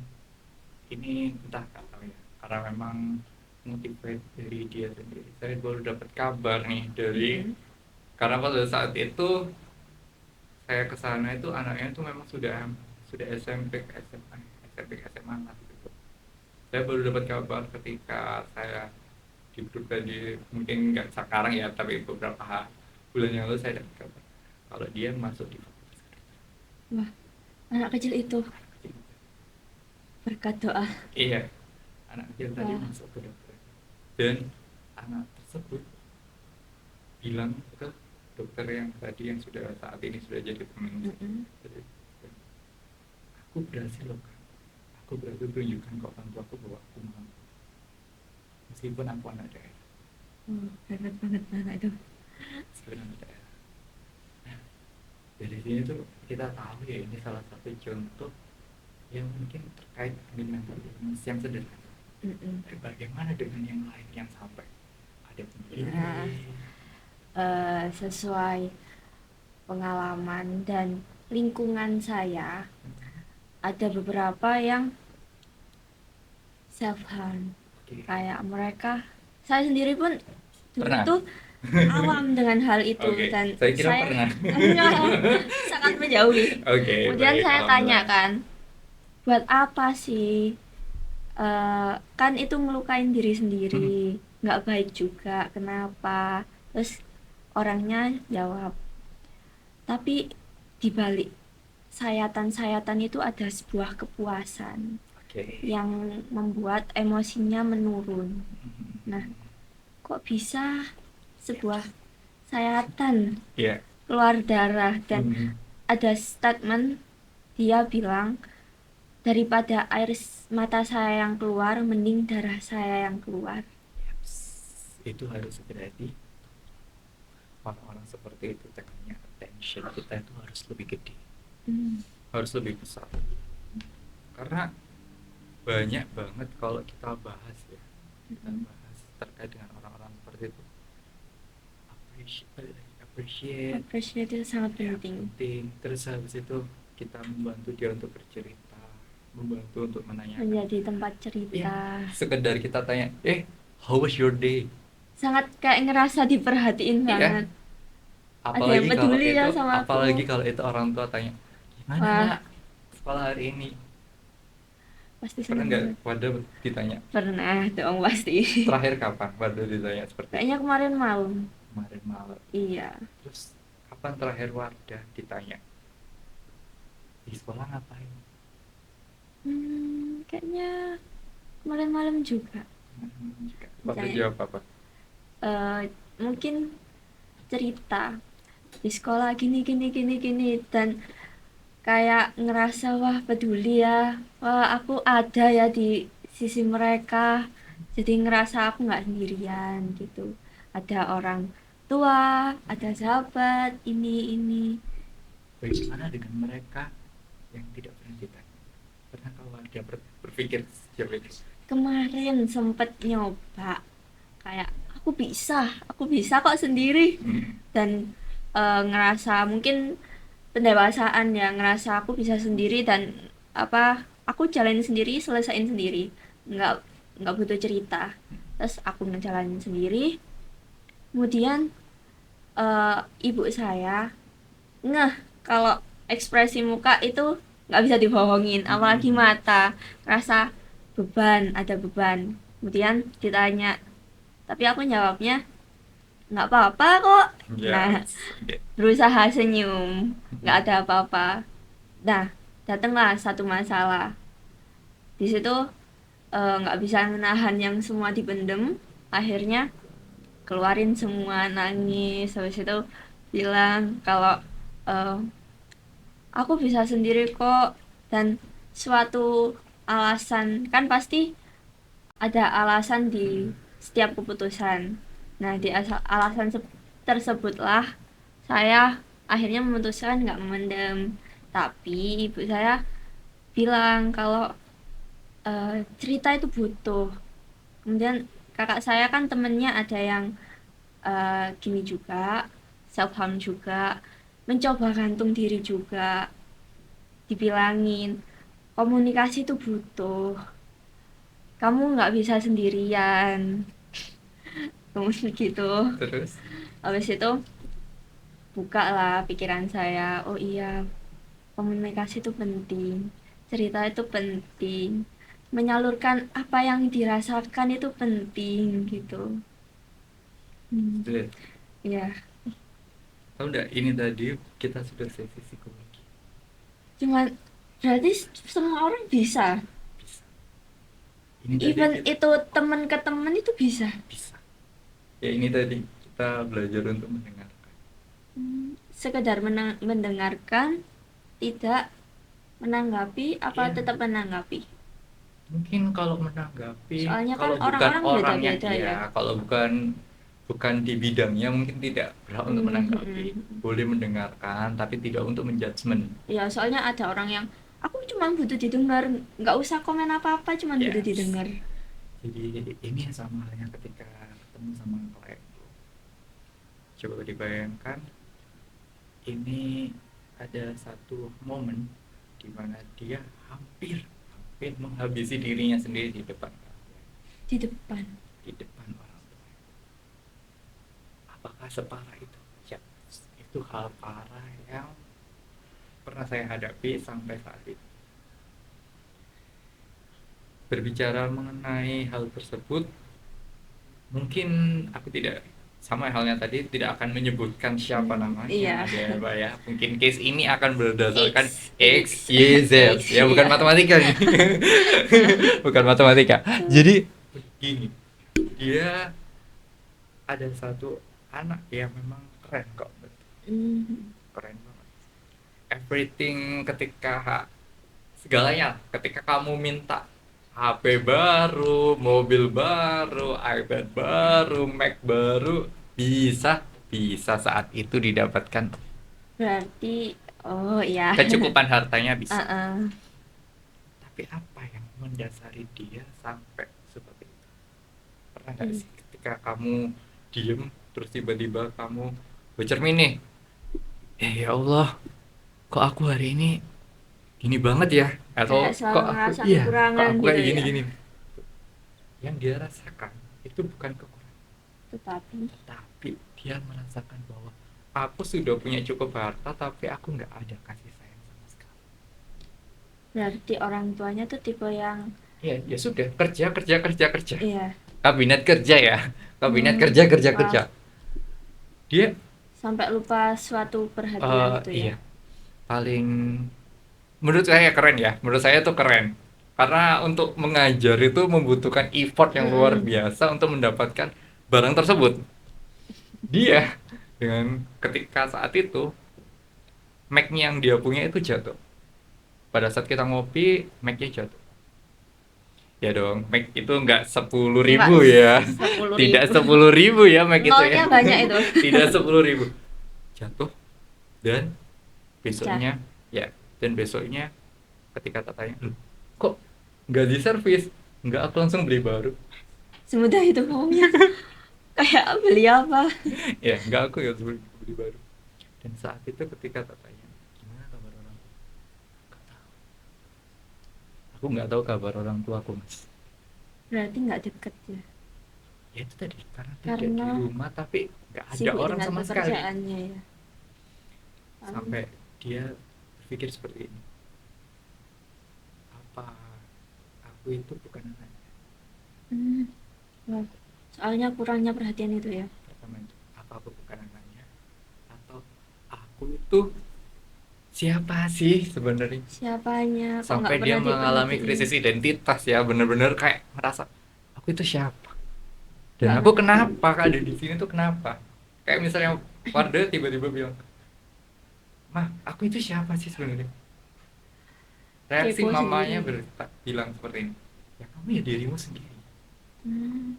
S2: ini entah nggak tahu ya, karena memang motivate dari dia sendiri. Saya baru dapat kabar nih dari, karena pada saat itu saya ke sana itu anaknya itu memang sudah SMP SMA SMP SMA lah gitu. Saya baru dapat kabar ketika saya di grup tadi, mungkin nggak sekarang ya, tapi beberapa bulan yang lalu saya dapat kabar kalau dia masuk di fakultas kedokteran.
S1: Wah, anak kecil itu berkat doa.
S2: Iya, anak kecil tadi
S1: Wah.
S2: masuk ke dokter, dan anak tersebut bilang ke dokter yang tadi yang sudah saat ini sudah jadi teman. Aku berhasil loh kan, aku berhasil tunjukkan ke orang tua aku bahwa aku mampu meskipun aku anak daerah.
S1: Hebat banget anak itu.
S2: Meskipun anak daerah. Nah, dari sini tuh kita tahu ya, ini salah satu contoh yang mungkin terkait dengan mental illness yang sederhana. Tapi bagaimana dengan yang lain yang sampai ada
S1: Nah, sesuai pengalaman dan lingkungan saya, ada beberapa yang self harm. Kayak mereka, saya sendiri pun dulu
S2: Pernah?
S1: tuh awam dengan hal itu.
S2: Oke,
S1: Dan
S2: saya kira pernah.
S1: sangat menjauhi.
S2: Oke,
S1: Kemudian
S2: baik,
S1: saya
S2: alhamdulillah.
S1: tanyakan, buat apa sih? Kan itu ngelukain diri sendiri, nggak baik juga. Kenapa? Terus orangnya jawab, tapi dibalik sayatan-sayatan itu ada sebuah kepuasan
S2: Oke.
S1: yang membuat emosinya menurun. Nah, kok bisa sebuah sayatan
S2: Iya.
S1: keluar darah? Dan ada statement, dia bilang, daripada air mata saya yang keluar, mending darah saya yang keluar.
S2: Itu harus segera di orang-orang seperti itu, tekannya attention kita itu harus lebih gede, harus lebih besar, karena banyak banget kalau kita bahas ya, kita bahas terkait dengan orang-orang seperti itu. Appreciate
S1: Itu sangat
S2: ya,
S1: penting.
S2: penting. Terus habis itu kita membantu dia untuk bercerita, membantu untuk menanyakan.
S1: menjadi tempat
S2: Ya,
S1: cerita.
S2: sekedar kita tanya, how was your day?
S1: Sangat kayak ngerasa diperhatiin
S2: Iya.
S1: banget. Ada yang
S2: Apalagi kalau
S1: peduli ya
S2: itu,
S1: sama
S2: apalagi
S1: aku.
S2: kalau itu orang tua tanya, gimana
S1: Wah,
S2: nak sekolah hari ini?
S1: pasti
S2: Pernah
S1: seneng
S2: nggak
S1: banget.
S2: pada ditanya
S1: Pernah dong pasti.
S2: terakhir kapan pada ditanya seperti itu?
S1: Kayaknya kemarin malam.
S2: Kemarin malam.
S1: Iya.
S2: Terus kapan terakhir Wardah ditanya di sekolah ngapain?
S1: Kayaknya kemarin malam juga.
S2: Waktu
S1: Ditanya.
S2: jawab apa?
S1: Mungkin cerita di sekolah gini gini gini gini, dan kayak ngerasa wah peduli ya, wah aku ada ya di sisi mereka, jadi ngerasa aku nggak sendirian gitu, ada orang tua, ada sahabat ini.
S2: Bagaimana dengan mereka yang tidak pernah ditanya? Pernah kau ada berpikir sejauh itu?
S1: Kemarin sempet nyoba kayak aku bisa kok sendiri, dan ngerasa mungkin pendewasaan ya, ngerasa aku bisa sendiri dan aku jalanin sendiri, selesain sendiri, nggak nggak butuh cerita, terus aku ngejalanin sendiri. Kemudian ibu saya ngeh kalau ekspresi muka itu nggak bisa dibohongin, apalagi mata, rasa ada beban. Kemudian ditanya, tapi aku jawabnya nggak apa-apa kok. Nah,
S2: Yes.
S1: berusaha senyum, nggak ada apa-apa. Nah, datanglah satu masalah. Di situ nggak bisa menahan yang semua dipendem, akhirnya keluarin semua, nangis. Habis itu bilang kalau eh, aku bisa sendiri kok, dan suatu alasan kan pasti ada alasan di setiap keputusan. Nah, di alasan tersebutlah saya akhirnya memutuskan nggak memendam. Tapi ibu saya bilang kalau cerita itu butuh. Kemudian kakak saya kan temennya ada yang gini juga, self harm juga, mencoba gantung diri juga. Dibilangin komunikasi itu butuh, kamu nggak bisa sendirian. Kemudian gitu.
S2: Terus
S1: Habis itu buka lah pikiran saya, oh iya, komunikasi itu penting, cerita itu penting, menyalurkan apa yang dirasakan itu penting gitu. Ya,
S2: tahu nggak, ini tadi kita sudah sesi psikologi.
S1: cuman berarti semua orang bisa,
S2: Bisa. Ini
S1: even
S2: tadi
S1: itu teman ke teman itu bisa.
S2: bisa. Ya ini tadi kita belajar untuk mendengarkan.
S1: Sekedar mendengarkan, tidak menanggapi, apa
S2: Iya.
S1: tetap menanggapi.
S2: Mungkin kalau menanggapi,
S1: Soalnya kan
S2: kalau bukan
S1: orang-orang
S2: orangnya,
S1: beda-beda
S2: ya
S1: ya.
S2: kalau bukan di bidangnya mungkin tidak berhak untuk menanggapi. Boleh mendengarkan tapi tidak untuk menjudgment.
S1: Ya, soalnya ada orang yang aku cuma butuh didengar, nggak usah komen apa-apa, cuma butuh
S2: Yes.
S1: didengar.
S2: Jadi ini sama halnya ketika ketemu sama klien. Coba dibayangkan, ini ada satu momen di mana dia hampir menghabisi dirinya sendiri di depan
S1: Di depan.
S2: orang tua. Apakah separah itu? Ya, itu hal parah yang pernah saya hadapi sampai saat itu. Berbicara mengenai hal tersebut, mungkin aku tidak, sama halnya tadi, tidak akan menyebutkan siapa namanya,
S1: Iya.
S2: ada Mbak ya. Mungkin case ini akan berdasarkan
S1: X,
S2: X, Y, Z. Ya bukan
S1: iya.
S2: matematika nih. Bukan matematika. Jadi begini, dia ada satu anak yang memang keren kok. Keren banget. Everything, segalanya ketika kamu minta HP baru, mobil baru, iPad baru, Mac baru, bisa saat itu didapatkan.
S1: Berarti oh iya.
S2: Kecukupan hartanya bisa.
S1: Uh-uh.
S2: Tapi apa yang mendasari dia sampai seperti itu? Pernah nggak sih ketika kamu diem terus tiba-tiba kamu bercermin nih, ya Allah, kok aku hari ini gini banget ya,
S1: Kayak
S2: atau
S1: selalu
S2: kok aku
S1: ngerasa
S2: iya kok
S1: kekurangan
S2: aku
S1: gitu
S2: kayak
S1: ya.
S2: gini-gini. Yang dia rasakan itu bukan kekurangan,
S1: Tetapi
S2: tapi dia merasakan bahwa aku sudah punya cukup harta tapi aku nggak ada kasih sayang sama sekali.
S1: berarti orang tuanya tuh tipe yang
S2: Ya ya sudah, kerja kerja kerja kerja,
S1: iya.
S2: kabinet kerja ya, kabinet
S1: Hmm,
S2: kerja kerja
S1: wah,
S2: kerja. Dia
S1: sampai lupa suatu perhatian gitu ya.
S2: iya, paling menurut saya keren ya, menurut saya tuh keren karena untuk mengajar itu membutuhkan effort yang luar
S1: Mm-mm.
S2: biasa untuk mendapatkan barang tersebut. Dia dengan ketika saat itu Mac-nya yang dia punya itu jatuh. Pada saat kita ngopi, Mac-nya jatuh. Ya dong, Mac itu nggak 10.000
S1: Enggak
S2: ya.
S1: sepuluh
S2: Tidak
S1: ribu
S2: 10.000 ya Mac itu ya.
S1: Nolnya banyak itu.
S2: Tidak 10.000. Jatuh dan
S1: Pecah.
S2: besoknya ya, dan besoknya ketika tak tanya, "Loh, kok nggak diservis?" Nggak, aku langsung beli baru.
S1: Semudah itu ngomongnya. Kayak beli apa?
S2: Ya, nggak, aku ya beli baru. Dan saat itu ketika tak tanya, "Gimana kabar orang tua?" Nggak tahu. Aku nggak tahu kabar orang tua aku, Mas.
S1: Berarti nggak deket ya.
S2: Ya itu tadi, karena tidak di
S1: Karena
S2: rumah tapi nggak ada
S1: sibuk
S2: orang
S1: dengan
S2: sama sekali.
S1: pekerjaannya ya.
S2: Sampai dia berpikir seperti ini, apa aku itu bukan anaknya?
S1: Hmm, wah. Soalnya kurangnya perhatian itu ya.
S2: Pertama itu, apa aku bukan anaknya, atau aku itu siapa sih sebenarnya?
S1: Siapanya kok
S2: Sampai
S1: nggak
S2: dia
S1: pernah
S2: mengalami
S1: diperhatiin.
S2: krisis identitas ya, bener-bener kayak merasa aku itu siapa dan
S1: Nggak
S2: aku
S1: ngerti.
S2: kenapa ada di sini tuh, kenapa? Kayak misalnya Wardah tiba-tiba bilang, "Mah, aku itu siapa sih sebenarnya?" Reaksi
S1: Kepo
S2: mamanya
S1: sendiri.
S2: bilang seperti ini, "Ya kamu ya dirimu sendiri."
S1: Hmm,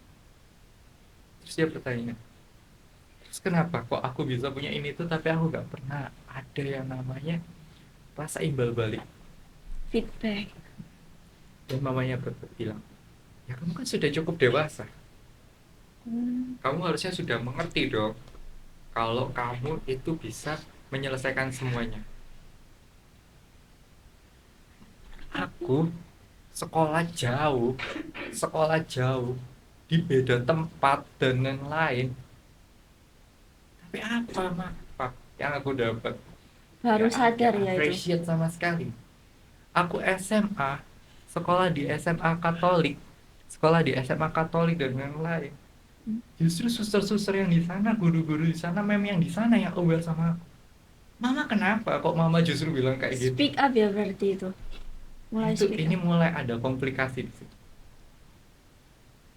S2: Terus dia bertanya, "Terus kenapa kok aku bisa punya ini tuh tapi aku gak pernah ada yang namanya rasa imbal balik?"
S1: feedback.
S2: Dan mamanya bilang, "Ya kamu kan sudah cukup dewasa,
S1: Hmm,
S2: kamu harusnya sudah mengerti dong kalau kamu itu bisa menyelesaikan semuanya."
S1: tapi
S2: Aku sekolah jauh di beda tempat dan lain-lain, tapi apa mak, apa yang aku dapat?
S1: baru
S2: Gak ada
S1: sadar ya itu.
S2: appreciate sama sekali. Aku SMA, sekolah di SMA Katolik, sekolah di SMA Katolik dan lain-lain.
S1: Hmm.
S2: Justru suster-suster yang di sana, guru-guru di sana, mem yang di sana yang aware sama aku. Mama kenapa kok mama justru bilang kayak gitu?
S1: Speak up ya berarti itu. Mulai
S2: Itu
S1: speak
S2: ini
S1: up.
S2: mulai ada komplikasi di situ.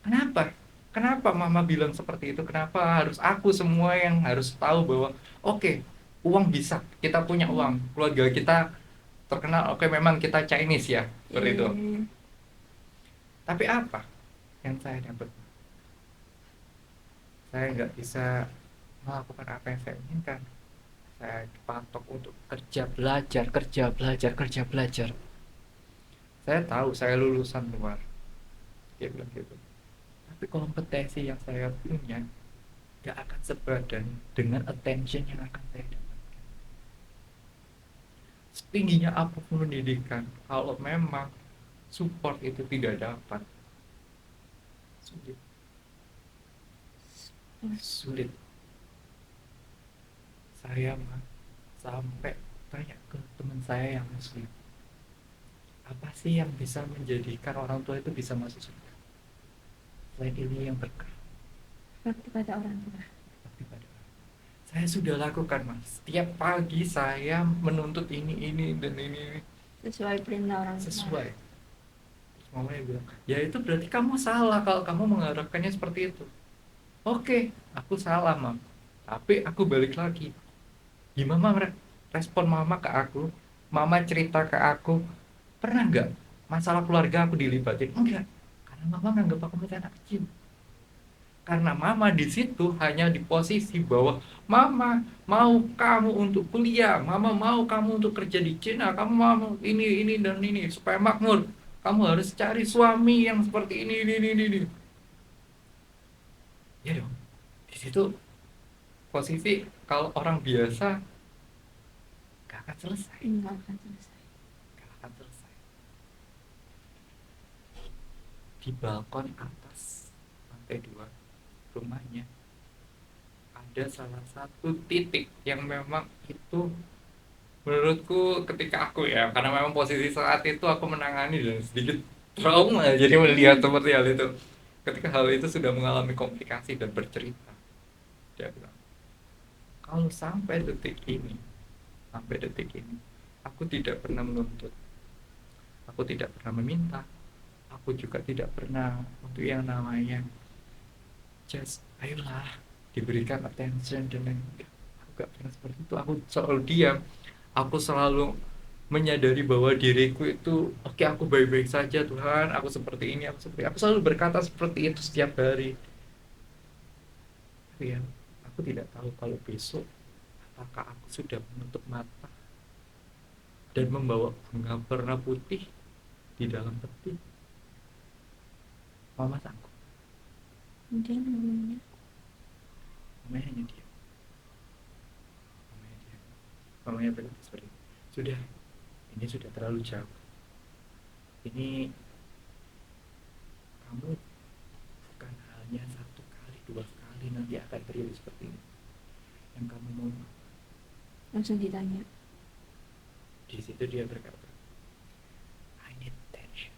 S2: Kenapa? Kenapa mama bilang seperti itu? Kenapa harus aku semua yang harus tahu bahwa oke, uang bisa, kita punya uang, keluarga kita terkenal, oke, memang kita Chinese ya, seperti itu.
S1: Eh,
S2: Tapi apa yang saya dapat? Saya nggak bisa melakukan apa yang saya inginkan. Saya dipatok untuk kerja belajar, kerja belajar, kerja belajar. Saya tahu saya lulusan luar, dia bilang gitu. Tapi kompetensi yang saya punya gak akan sepadan dengan attention yang akan saya dapatkan. Setingginya apapun pendidikan, kalau memang support itu tidak dapat, sulit. Sulit. Saya mah sampai tanya ke teman saya yang muslim, apa sih yang bisa menjadikan orang tua itu bisa masuk surga selain ilmu yang berkah?
S1: bakti pada orang tua.
S2: Bakti pada orang. Saya sudah lakukan, Mas. Setiap pagi saya menuntut ini dan ini
S1: Sesuai perintah orang tua.
S2: sesuai. Terus mamanya bilang, "Ya itu berarti kamu salah kalau kamu mengharapkannya seperti itu." Oke, aku salah, Mam. Tapi aku balik lagi. Gimana respon mama ke aku? Mama cerita ke aku, pernah nggak masalah keluarga aku dilibatin? Enggak. Karena mama nganggap aku masih anak kecil. Karena mama di situ hanya di posisi bahwa mama mau kamu untuk kuliah, mama mau kamu untuk kerja di Cina, kamu mau ini dan ini supaya makmur. Kamu harus cari suami yang seperti ini. Ya dong. Di situ posisi kalau orang biasa gak akan selesai.
S1: Enggak akan selesai.
S2: Gak akan di balkon atas lantai 2 rumahnya ada salah satu titik yang memang itu menurutku ketika aku ya, karena memang posisi saat itu aku menangani dan sedikit trauma jadi melihat seperti hal itu. Ketika hal itu sudah mengalami komplikasi dan bercerita, dia bilang, kalau sampai detik ini, aku tidak pernah menuntut, aku tidak pernah meminta, aku juga tidak pernah untuk yang namanya just ayolah diberikan attention dan lain-lain. Aku gak pernah seperti itu, aku selalu diam, aku selalu menyadari bahwa diriku itu oke, aku baik-baik saja Tuhan, aku seperti ini, aku selalu berkata seperti itu setiap hari. Tapi ya, aku tidak tahu kalau besok apakah aku sudah menutup mata dan membawa bunga warna putih di dalam peti. Mama sanggup.
S1: Kemudian mamanya
S2: Mamanya hanya diam. Mamanya diam. Mamanya berkata seperti itu. Sudah, ini sudah terlalu jauh. Ini kamu bukan hanya satu kali, dua kali nanti akan terjadi seperti ini. Yang kamu mau,
S1: langsung ditanya.
S2: di situ dia berkata, I need attention,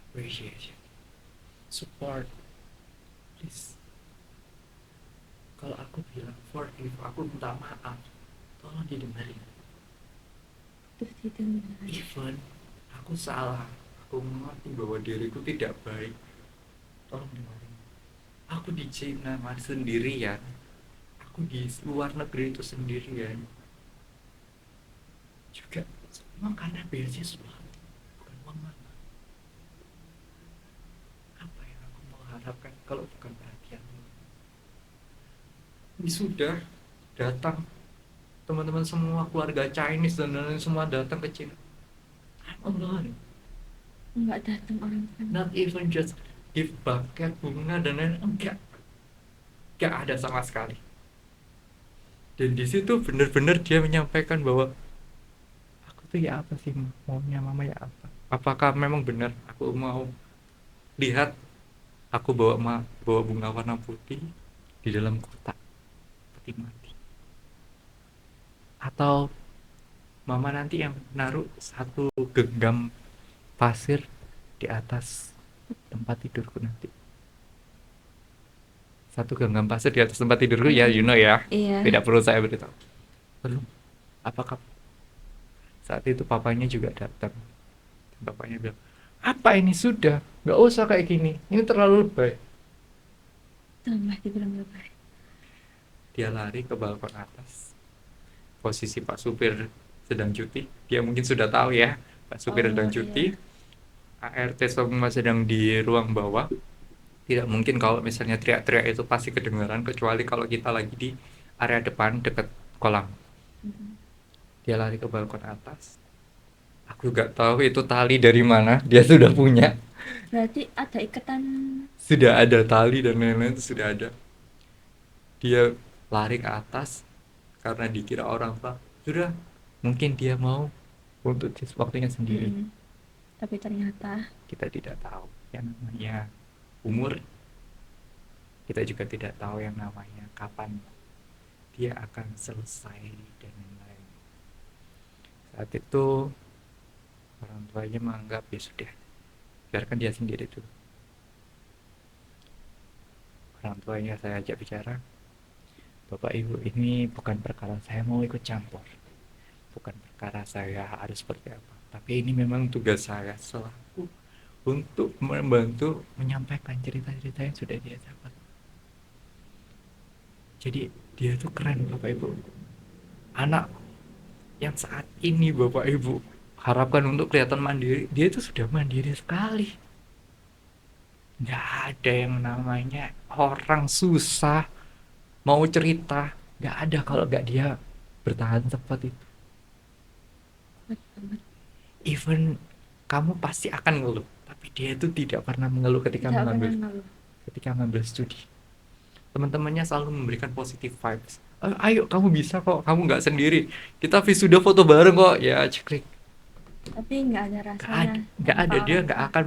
S2: appreciation, support, please. Kalau aku bilang forgive, aku minta maaf, tolong didengarin.
S1: Terus ditanya.
S2: Even aku salah, aku mengerti bahwa diriku tidak baik, tolong dengerin. Aku di Cina sendirian, aku di luar negeri itu sendirian, juga semua karena beasiswa, bukan uang mama. Apa yang aku mau harapkan kalau bukan perhatian? Wisuda datang, teman-teman semua keluarga Chinese dan lain-lain semua datang ke Cina. I'm alone.
S1: Enggak datang orang kan.
S2: Not even just give bucket bunga dan lain-lain, enggak ada sama sekali. Dan di situ benar-benar dia menyampaikan bahwa aku tuh ya apa sih maunya mama ya apa? Apakah memang benar aku mau lihat aku bawa bunga warna putih di dalam kotak peti mati? Atau mama nanti yang naruh satu genggam pasir di atas tempat tidurku nanti? Satu genggam pasir di atas tempat tidurku, ya you know ya.
S1: Iya.
S2: Tidak perlu saya beritahu. Belum. Apakah saat itu papanya juga datang? Bapaknya bilang, apa ini sudah? Nggak usah kayak gini. Ini terlalu lebay.
S1: Tambah dibilang lebay.
S2: Dia lari ke balkon atas. Posisi Pak supir sedang cuti. Dia mungkin sudah tahu ya, Pak supir sedang cuti. ART semua sedang di ruang bawah. Tidak mungkin kalau misalnya teriak-teriak itu pasti kedengaran, kecuali kalau kita lagi di area depan dekat kolam. Dia lari ke balkon atas. Aku gak tahu itu tali dari mana, dia sudah punya.
S1: Berarti ada ikatan.
S2: Sudah ada tali dan lain-lain, itu sudah ada. Dia lari ke atas karena dikira orang tua. Sudah, mungkin dia mau untuk waktunya sendiri.
S1: Tapi ternyata
S2: Kita tidak tahu yang namanya umur. Kita juga tidak tahu yang namanya kapan dia akan selesai dan lain-lain. Saat itu orang tuanya menganggap ya sudah, biarkan dia sendiri dulu. Orang tuanya saya ajak bicara, Bapak Ibu, ini bukan perkara saya mau ikut campur, bukan perkara saya harus seperti apa, tapi ini memang tugas saya selaku untuk membantu menyampaikan cerita-cerita yang sudah dia dapat. Jadi dia tuh keren Bapak Ibu. Anak yang saat ini Bapak Ibu harapkan untuk kelihatan mandiri, dia itu sudah mandiri sekali. Nggak ada yang namanya orang susah mau cerita, nggak ada kalau nggak dia bertahan seperti itu. Even kamu pasti akan ngeluh, tapi dia itu tidak pernah mengeluh ketika mengambil studi. Teman-temannya selalu memberikan positive vibes. Ayo kamu bisa kok, kamu nggak sendiri. Kita wisuda foto bareng kok, ya ceklik.
S1: Tapi nggak ada rasanya.
S2: Nggak ada, dia nggak akan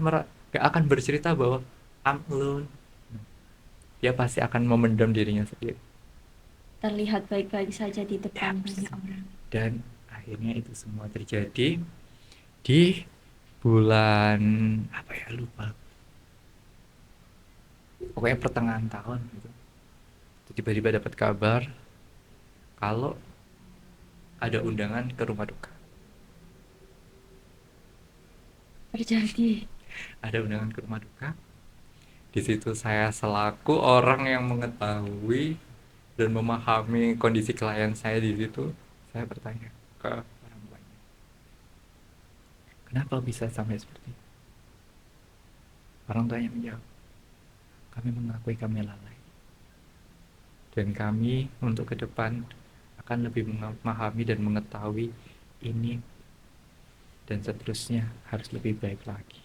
S2: gak akan bercerita bahwa I'm alone. Dia pasti akan memendam dirinya sendiri.
S1: Terlihat baik-baik saja di depan
S2: Yaps.
S1: banyak orang.
S2: Dan akhirnya itu semua terjadi di bulan apa ya, lupa, pokoknya pertengahan tahun gitu. Tiba-tiba dapat kabar kalau ada undangan ke rumah duka.
S1: Terjadi.
S2: Ada undangan ke rumah duka. Di situ saya selaku orang yang mengetahui dan memahami kondisi klien saya di situ, saya bertanya ke orang tuanya, kenapa bisa sampai seperti itu? Orang tuanya menjawab, kami mengakui kami lalai. Dan kami untuk ke depan akan lebih memahami dan mengetahui ini dan seterusnya harus lebih baik lagi.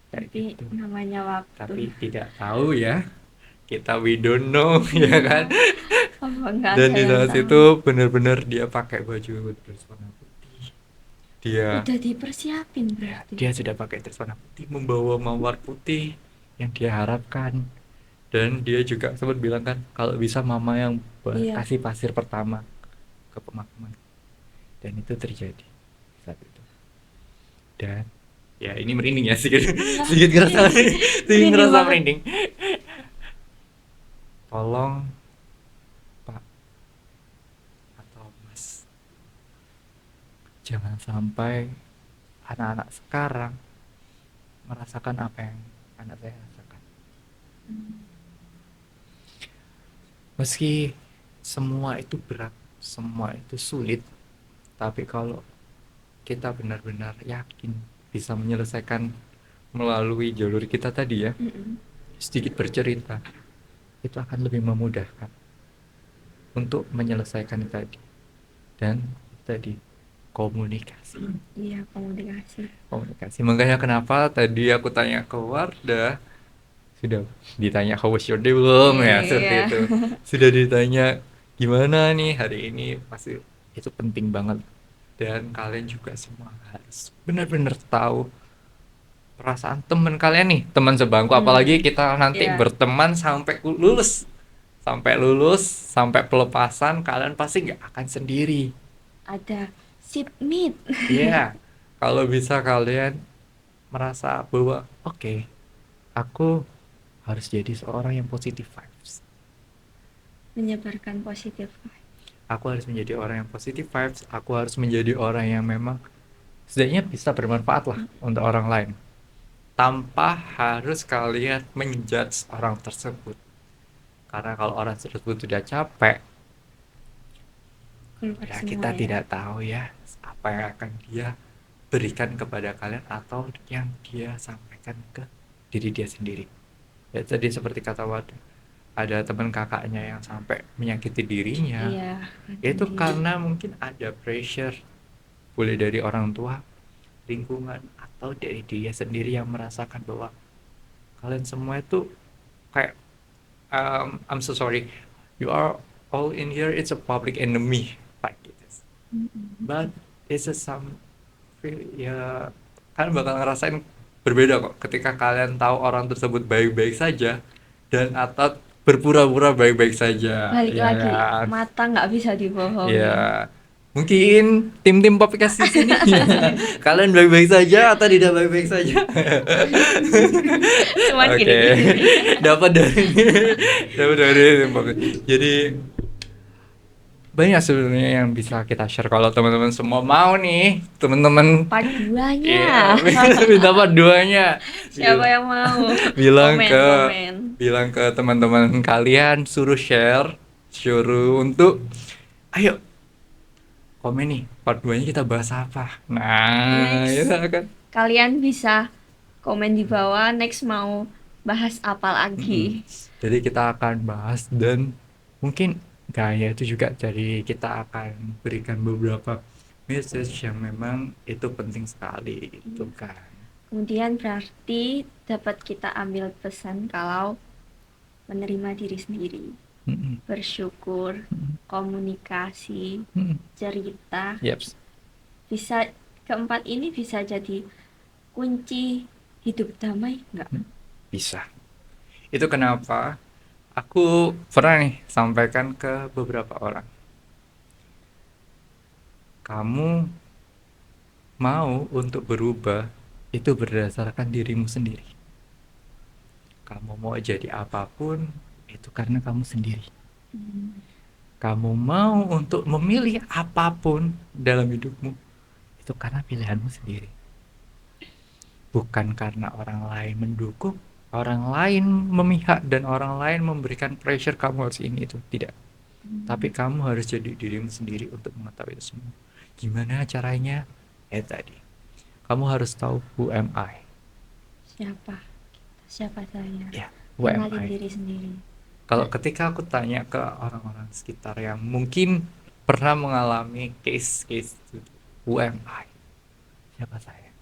S1: Tapi
S2: gitu.
S1: namanya waktu.
S2: Tapi tidak tahu ya, kita we don't know ya kan.
S1: Apa enggak
S2: Dan
S1: ada
S2: di
S1: yang
S2: saat
S1: tahu?
S2: itu benar-benar dia pakai baju berwarna putih. Dia
S1: Udah dipersiapin
S2: ya,
S1: berarti.
S2: dia sudah pakai dress warna putih, membawa mawar putih yang dia harapkan. Dan dia juga sempat bilang kan, kalau bisa mama yang
S1: Iya.
S2: kasih pasir pertama ke pemakaman. Dan itu terjadi saat itu. Dan ya ini merinding ya, sedikit ngerasa
S1: Merinding banget.
S2: merinding. Tolong Pak atau Mas, jangan sampai anak-anak sekarang merasakan apa yang anak saya rasakan. Meski semua itu berat, semua itu sulit, tapi kalau kita benar-benar yakin bisa menyelesaikan melalui jalur kita tadi ya, sedikit bercerita, itu akan lebih memudahkan untuk menyelesaikan tadi. Dan tadi komunikasi.
S1: Iya, komunikasi.
S2: Makanya kenapa tadi aku tanya ke Wardah, sudah ditanya how was your day belum ya, seperti
S1: Iya.
S2: itu. Sudah ditanya gimana nih hari ini, pasti itu penting banget. Dan kalian juga semua harus benar-benar tahu perasaan teman kalian nih, teman sebangku, apalagi kita nanti
S1: Iya.
S2: berteman sampai lulus, sampai pelepasan, kalian pasti nggak akan sendiri.
S1: Ada seat meet.
S2: Iya, kalau bisa kalian merasa bahwa oke, aku harus jadi seorang yang positive vibes.
S1: Menyebarkan positif.
S2: Aku harus menjadi orang yang positive vibes. Aku harus menjadi orang yang memang setidaknya bisa bermanfaat lah untuk orang lain, tanpa harus kalian menjudge orang tersebut. Karena kalau orang tersebut sudah capek,
S1: Keluar
S2: ya
S1: semua
S2: kita
S1: ya.
S2: tidak tahu ya apa yang akan dia berikan kepada kalian atau yang dia sampaikan ke diri dia sendiri. Ya tadi seperti kata Waduh, ada teman kakaknya yang sampai menyakiti dirinya.
S1: Iya.
S2: Itu karena mungkin ada pressure, boleh dari orang tua, lingkungan, atau dari dia sendiri yang merasakan bahwa kalian semua itu kayak I'm so sorry, you are all in here, it's a public enemy like this. But it's a some ya, kalian bakal ngerasain berbeda kok ketika kalian tahu orang tersebut baik-baik saja dan atau berpura-pura baik-baik saja.
S1: Balik
S2: Ya
S1: lagi,
S2: kan?
S1: mata nggak bisa dibohongin.
S2: Ya, mungkin tim-tim podcast di sini kalian baik-baik saja atau tidak baik-baik saja.
S1: Cuman
S2: Oke,
S1: gini-gini.
S2: dapat dari tim podcast. Jadi banyak sebenarnya yang bisa kita share kalau teman-teman semua mau nih, teman-teman.
S1: Part 2-nya.
S2: Iya, minta part 2-nya.
S1: Siapa yang mau?
S2: bilang
S1: Komen.
S2: bilang ke teman-teman kalian, suruh untuk ayo komen nih, part 2-nya kita bahas apa. Nah,
S1: Next.
S2: ya kan.
S1: Kalian bisa komen di bawah next mau bahas apa lagi.
S2: Jadi kita akan bahas dan mungkin gaya itu juga, jadi kita akan berikan beberapa message yang memang itu penting sekali gitu kan.
S1: Kemudian berarti dapat kita ambil pesan kalau menerima diri sendiri, bersyukur, komunikasi, cerita.
S2: Yaps.
S1: Bisa keempat ini bisa jadi kunci hidup damai nggak?
S2: Bisa. Itu kenapa aku pernah nih sampaikan ke beberapa orang. Kamu mau untuk berubah itu berdasarkan dirimu sendiri. Kamu mau jadi apapun itu karena kamu sendiri. Kamu mau untuk memilih apapun dalam hidupmu itu karena pilihanmu sendiri. Bukan karena orang lain mendukung, orang lain memihak dan orang lain memberikan pressure kamu harus ini itu, tidak. Tapi kamu harus jadi dirimu sendiri untuk mengetahui itu semua. Gimana caranya? Tadi kamu harus tahu who am I.
S1: Siapa siapa saya?
S2: Ya, who am
S1: Kenalin
S2: I.
S1: diri sendiri.
S2: Kalau ketika aku tanya ke orang-orang sekitar yang mungkin pernah mengalami case-case itu, who am I? Siapa saya?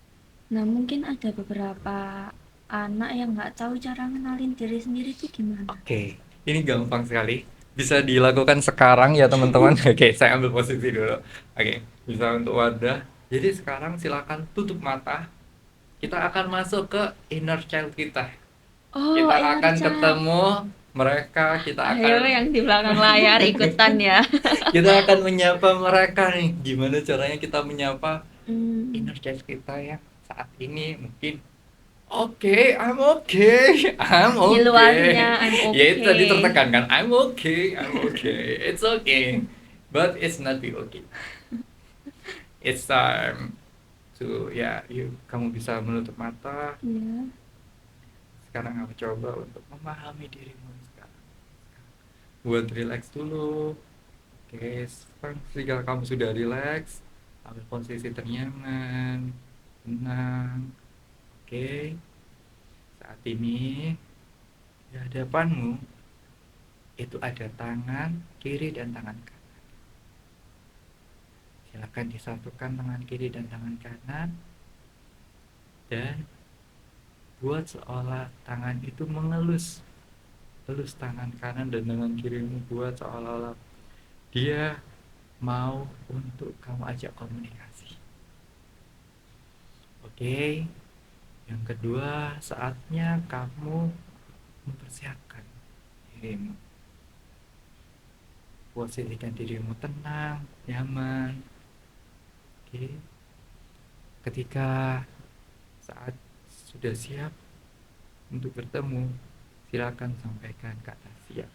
S1: Nah, mungkin ada beberapa anak yang nggak tahu cara ngenalin diri sendiri itu gimana.
S2: Oke, ini gampang sekali. Bisa dilakukan sekarang ya teman-teman. Oke, saya ambil posisi dulu. Oke, bisa untuk wadah. Jadi sekarang silakan tutup mata. Kita akan masuk ke inner child kita.
S1: Oh,
S2: Kita
S1: inner
S2: akan
S1: child.
S2: ketemu mereka, kita
S1: Ayo
S2: akan
S1: yang di belakang layar ikutan ya.
S2: kita akan menyapa mereka nih. Gimana caranya kita menyapa
S1: Hmm,
S2: inner child kita ya saat ini mungkin oke, I'm okay, I'm
S1: di
S2: okay.
S1: luarnya I'm
S2: Ya itu tadi
S1: okay.
S2: tertekan kan, I'm okay, it's okay, but it's not be okay. It's time to ya, kamu bisa menutup mata.
S1: Iya.
S2: Sekarang kamu coba untuk memahami dirimu sekarang. Buat relax dulu. Oke, sekarang jika kamu sudah relax, ambil posisi ternyaman, tenang. Oke, saat ini di hadapanmu itu ada tangan kiri dan tangan kanan. Silakan disatukan tangan kiri dan tangan kanan dan buat seolah tangan itu mengelus. Elus tangan kanan dan tangan kirimu buat seolah-olah dia mau untuk kamu ajak komunikasi. Oke. Yang kedua, saatnya kamu mempersiapkan dirimu. Posisikan dirimu tenang, nyaman. Oke. Ketika saat sudah siap untuk bertemu, silakan sampaikan kata siap.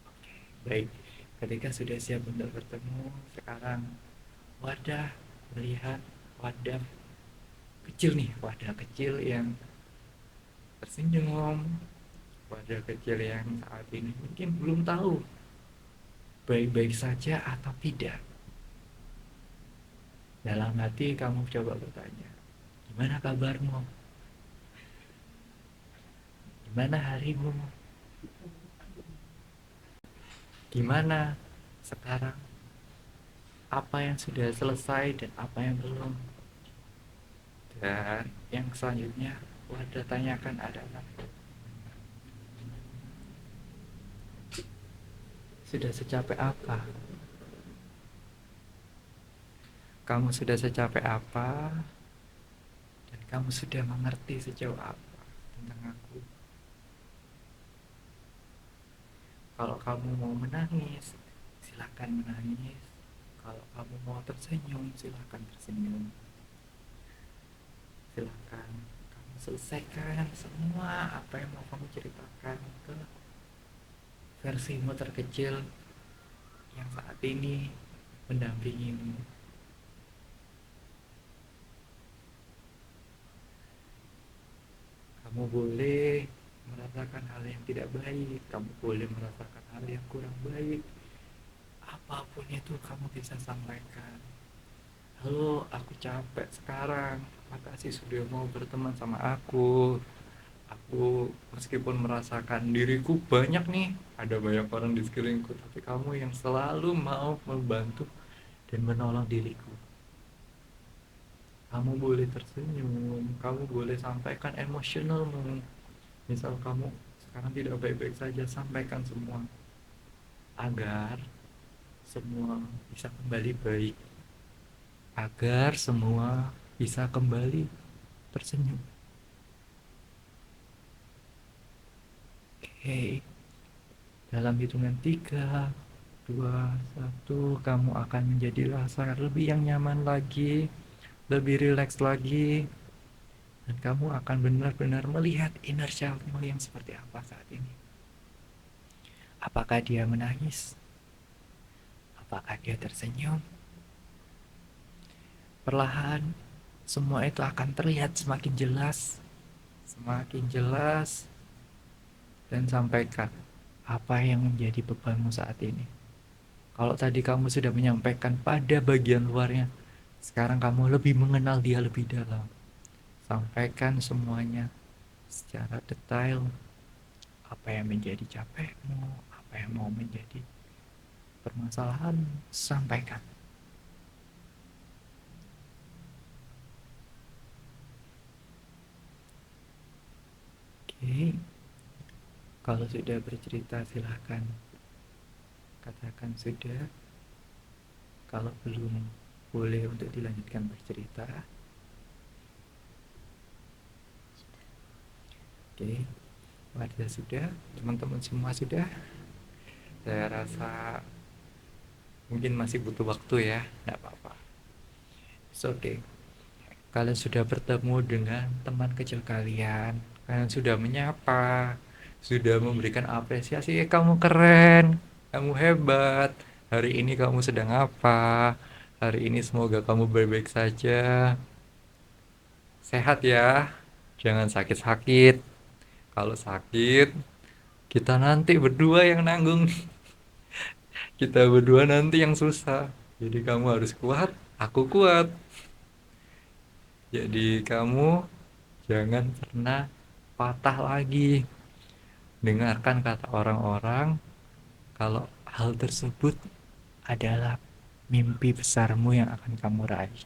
S2: Oke, baik. Ketika sudah siap untuk bertemu, sekarang wadah melihat wadah kecil nih, wadah kecil yang tersenyum, wadah kecil yang saat ini mungkin belum tahu baik-baik saja atau tidak. Dalam hati kamu coba bertanya, gimana kabarmu? Gimana harimu? Gimana sekarang? Apa yang sudah selesai dan apa yang belum? Dan yang selanjutnya wadah tanyakan adalah, sudah secapek apa? Kamu sudah secapek apa? Dan kamu sudah mengerti sejauh apa tentang aku? Kalau kamu mau menangis, silakan menangis. Kalau kamu mau tersenyum, silakan tersenyum. Silakan kamu selesaikan semua apa yang mau kamu ceritakan ke versimu terkecil yang saat ini mendampingimu. Kamu boleh merasakan hal yang tidak baik, kamu boleh merasakan hal yang kurang baik. Apapun itu kamu bisa sampaikan. Halo, aku capek sekarang. Makasih sudah mau berteman sama aku. Aku meskipun merasakan diriku banyak nih, ada banyak orang di sekelilingku, tapi kamu yang selalu mau membantu dan menolong diriku. Kamu boleh tersenyum, kamu boleh sampaikan emosionalmu. Misal kamu sekarang tidak baik-baik saja, sampaikan semua agar semua bisa kembali baik, agar semua bisa kembali tersenyum. Oke, dalam hitungan 3, 2, 1, kamu akan menjadi rasa lebih yang nyaman lagi, lebih rileks lagi, dan kamu akan benar-benar melihat inner childmu yang seperti apa saat ini. Apakah dia menangis? Apakah dia tersenyum? Perlahan, semua itu akan terlihat semakin jelas, dan sampaikan apa yang menjadi bebanmu saat ini. Kalau tadi kamu sudah menyampaikan pada bagian luarnya, sekarang kamu lebih mengenal dia lebih dalam. Sampaikan semuanya secara detail, apa yang menjadi capekmu, apa yang mau menjadi permasalahan, sampaikan. Oke, kalau sudah bercerita silahkan katakan sudah. Kalau belum, boleh untuk dilanjutkan bercerita. Oke, warga sudah, teman-teman semua sudah. Saya rasa mungkin masih butuh waktu ya, tidak apa-apa. It's okay. Kalian sudah bertemu dengan teman kecil kalian, kalian sudah menyapa, sudah memberikan apresiasi, kamu keren, kamu hebat, hari ini kamu sedang apa, hari ini semoga kamu baik-baik saja, sehat ya, jangan sakit-sakit, kalau sakit kita nanti berdua yang nanggung, kita berdua nanti yang susah, jadi kamu harus kuat, aku kuat, jadi kamu jangan pernah patah lagi. Dengarkan kata orang-orang kalau hal tersebut adalah mimpi besarmu yang akan kamu raih.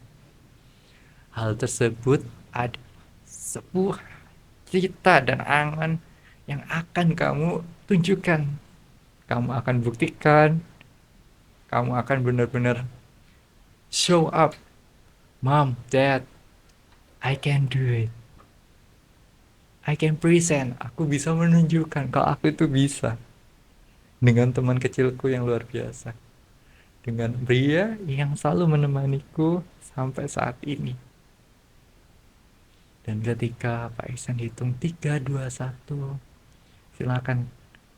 S2: Hal tersebut ada sebuah cita dan angan yang akan kamu tunjukkan. Kamu akan buktikan, kamu akan benar-benar show up. Mom, Dad, I can do it. I can present. Aku bisa menunjukkan kalau aku itu bisa. Dengan teman kecilku yang luar biasa. Dengan pria yang selalu menemaniku sampai saat ini. Dan ketika Pak Ihsan hitung 3, 2, 1, silakan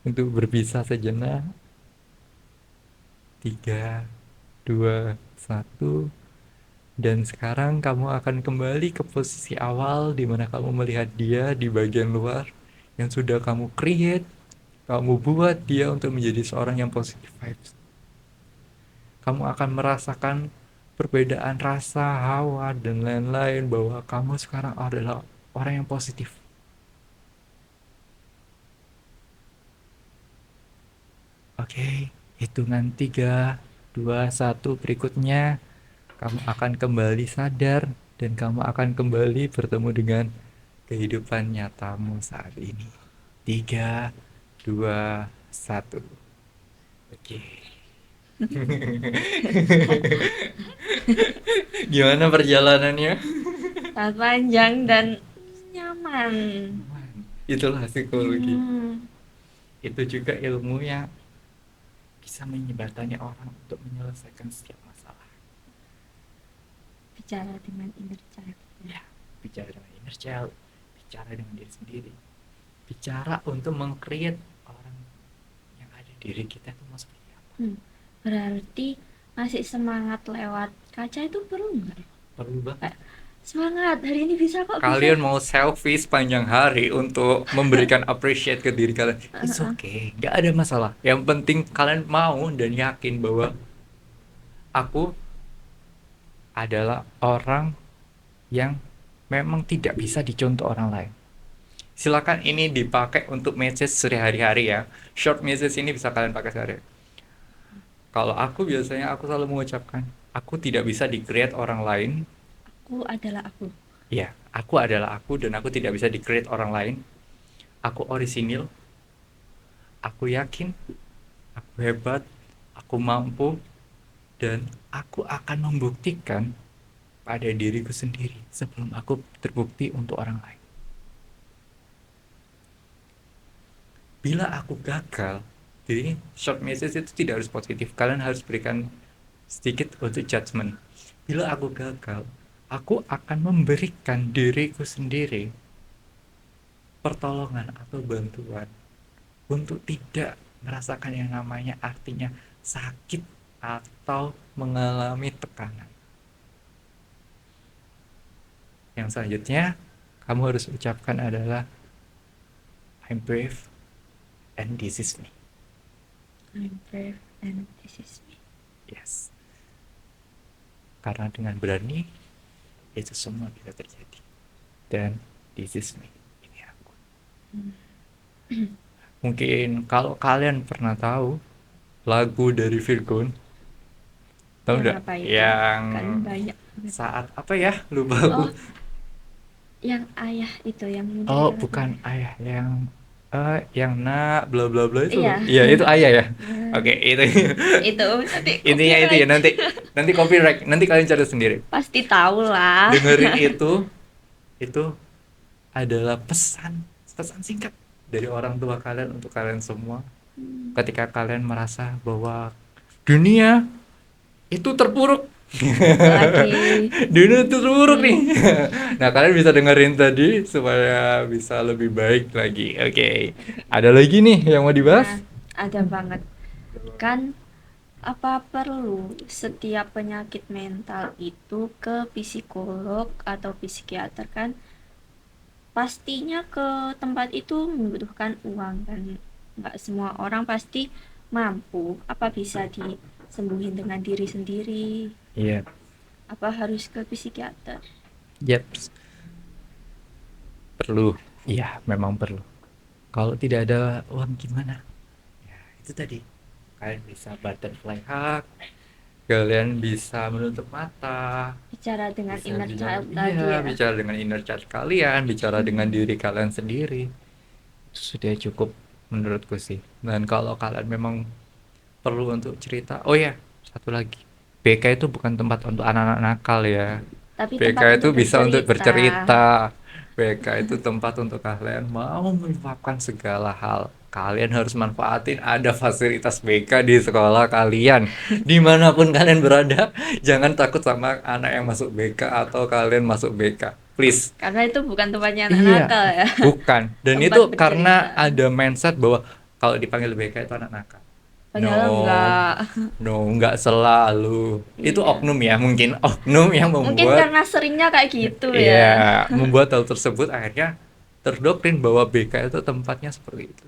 S2: untuk berpisah sejenak. 3, 2, 1. Dan sekarang kamu akan kembali ke posisi awal di mana kamu melihat dia di bagian luar yang sudah kamu create, kamu buat dia untuk menjadi seorang yang positive vibes. Kamu akan merasakan perbedaan rasa, hawa, dan lain-lain bahwa kamu sekarang adalah orang yang positif. Oke, hitungan 3, 2, 1 berikutnya kamu akan kembali sadar dan kamu akan kembali bertemu dengan kehidupan nyatamu saat ini. 3, 2, 1. Oke. Gimana perjalanannya?
S1: Sangat panjang dan nyaman.
S2: Itulah psikologi.
S1: Hmm.
S2: Itu juga ilmu yang bisa menyebatani orang untuk menyelesaikan setiap masalah.
S1: Bicara dengan inner child.
S2: Ya, bicara dengan inner child, bicara dengan diri sendiri, bicara untuk meng-create orang yang ada di diri kita itu mau seperti apa.
S1: Berarti ngasih semangat lewat kaca itu perlu nggak?
S2: Perlu banget.
S1: Semangat, hari ini bisa kok.
S2: Kalian
S1: bisa.
S2: mau selfie sepanjang hari untuk memberikan appreciate ke diri kalian, it's okay, gak ada masalah. Yang penting kalian mau dan yakin bahwa aku adalah orang yang memang tidak bisa dicontoh orang lain. Silakan ini dipakai untuk message sehari-hari ya. Short message ini bisa kalian pakai sehari. Kalau aku biasanya aku selalu mengucapkan, aku tidak bisa di-create orang lain.
S1: Aku adalah aku.
S2: Ya, aku adalah aku dan aku tidak bisa di-create orang lain. Aku orisinil. Aku yakin, aku hebat, aku mampu, dan aku akan membuktikan pada diriku sendiri sebelum aku terbukti untuk orang lain. Bila aku gagal, jadi short message itu tidak harus positif. Kalian harus berikan sedikit untuk judgement. Bila aku gagal, aku akan memberikan diriku sendiri pertolongan atau bantuan untuk tidak merasakan yang namanya artinya sakit atau mengalami tekanan. Yang selanjutnya kamu harus ucapkan adalah I'm brave and this is me.
S1: I'm brave and this is me.
S2: Yes. Karena dengan berani itu semua bisa terjadi. Dan this is me. Ini aku. Mungkin kalau kalian pernah tahu lagu dari Virgon, tahu
S1: Yang
S2: nggak?
S1: apa itu?
S2: Yang
S1: Kan banyak.
S2: saat apa ya? Lupa aku.
S1: Oh, yang ayah itu yang muda
S2: Oh,
S1: itu
S2: bukan
S1: katanya.
S2: ayah yang nak bla bla bla itu.
S1: Iya.
S2: Iya, itu ayah ya. Oke, itu.
S1: Itu nanti
S2: Intinya itu ya,
S1: copyright.
S2: nanti copyright, nanti kalian cari sendiri.
S1: Pasti tahu lah.
S2: Dengerin itu adalah pesan singkat dari orang tua kalian untuk kalian semua ketika kalian merasa bahwa dunia itu terpuruk.
S1: Lagi.
S2: Dunia itu terpuruk nih. Nah, kalian bisa dengerin tadi supaya bisa lebih baik lagi. Oke. Ada lagi nih yang mau dibahas?
S1: Nah, ada banget. Kan apa perlu setiap penyakit mental itu ke psikolog atau psikiater kan? Pastinya ke tempat itu membutuhkan uang kan. Nggak semua orang pasti mampu. Apa bisa disembuhin dengan diri sendiri?
S2: Iya.
S1: Apa harus ke psikiater?
S2: Yep. Perlu. Iya, memang perlu. Kalau tidak ada uang gimana? Ya, itu tadi. Kalian bisa butterfly hug, kalian bisa menutup mata,
S1: Bicara dengan
S2: bisa
S1: inner
S2: bicara,
S1: child tadi
S2: iya,
S1: ya.
S2: bicara dengan inner child kalian, bicara dengan diri kalian sendiri. Itu sudah cukup menurutku sih. Dan kalau kalian memang perlu untuk cerita, oh ya, satu lagi. BK itu bukan tempat untuk anak-anak nakal ya.
S1: Tapi
S2: BK
S1: tempat
S2: itu
S1: untuk
S2: bisa untuk
S1: bercerita.
S2: bercerita. BK itu tempat untuk kalian mau meluapkan segala hal. Kalian harus manfaatin ada fasilitas BK di sekolah kalian. Dimanapun kalian berada, jangan takut sama anak yang masuk BK atau kalian masuk BK. Please.
S1: Karena itu bukan tempatnya anak
S2: Iya,
S1: nakal ya.
S2: bukan. Dan
S1: Tempat
S2: itu karena
S1: bercerita.
S2: ada mindset bahwa kalau dipanggil BK itu anak nakal.
S1: Padahal
S2: No,
S1: enggak.
S2: nggak selalu. Itu
S1: Iya.
S2: oknum ya, mungkin oknum yang
S1: Mungkin
S2: membuat
S1: karena seringnya kayak gitu
S2: iya,
S1: ya.
S2: membuat hal tersebut akhirnya terdoktrin bahwa BK itu tempatnya seperti itu.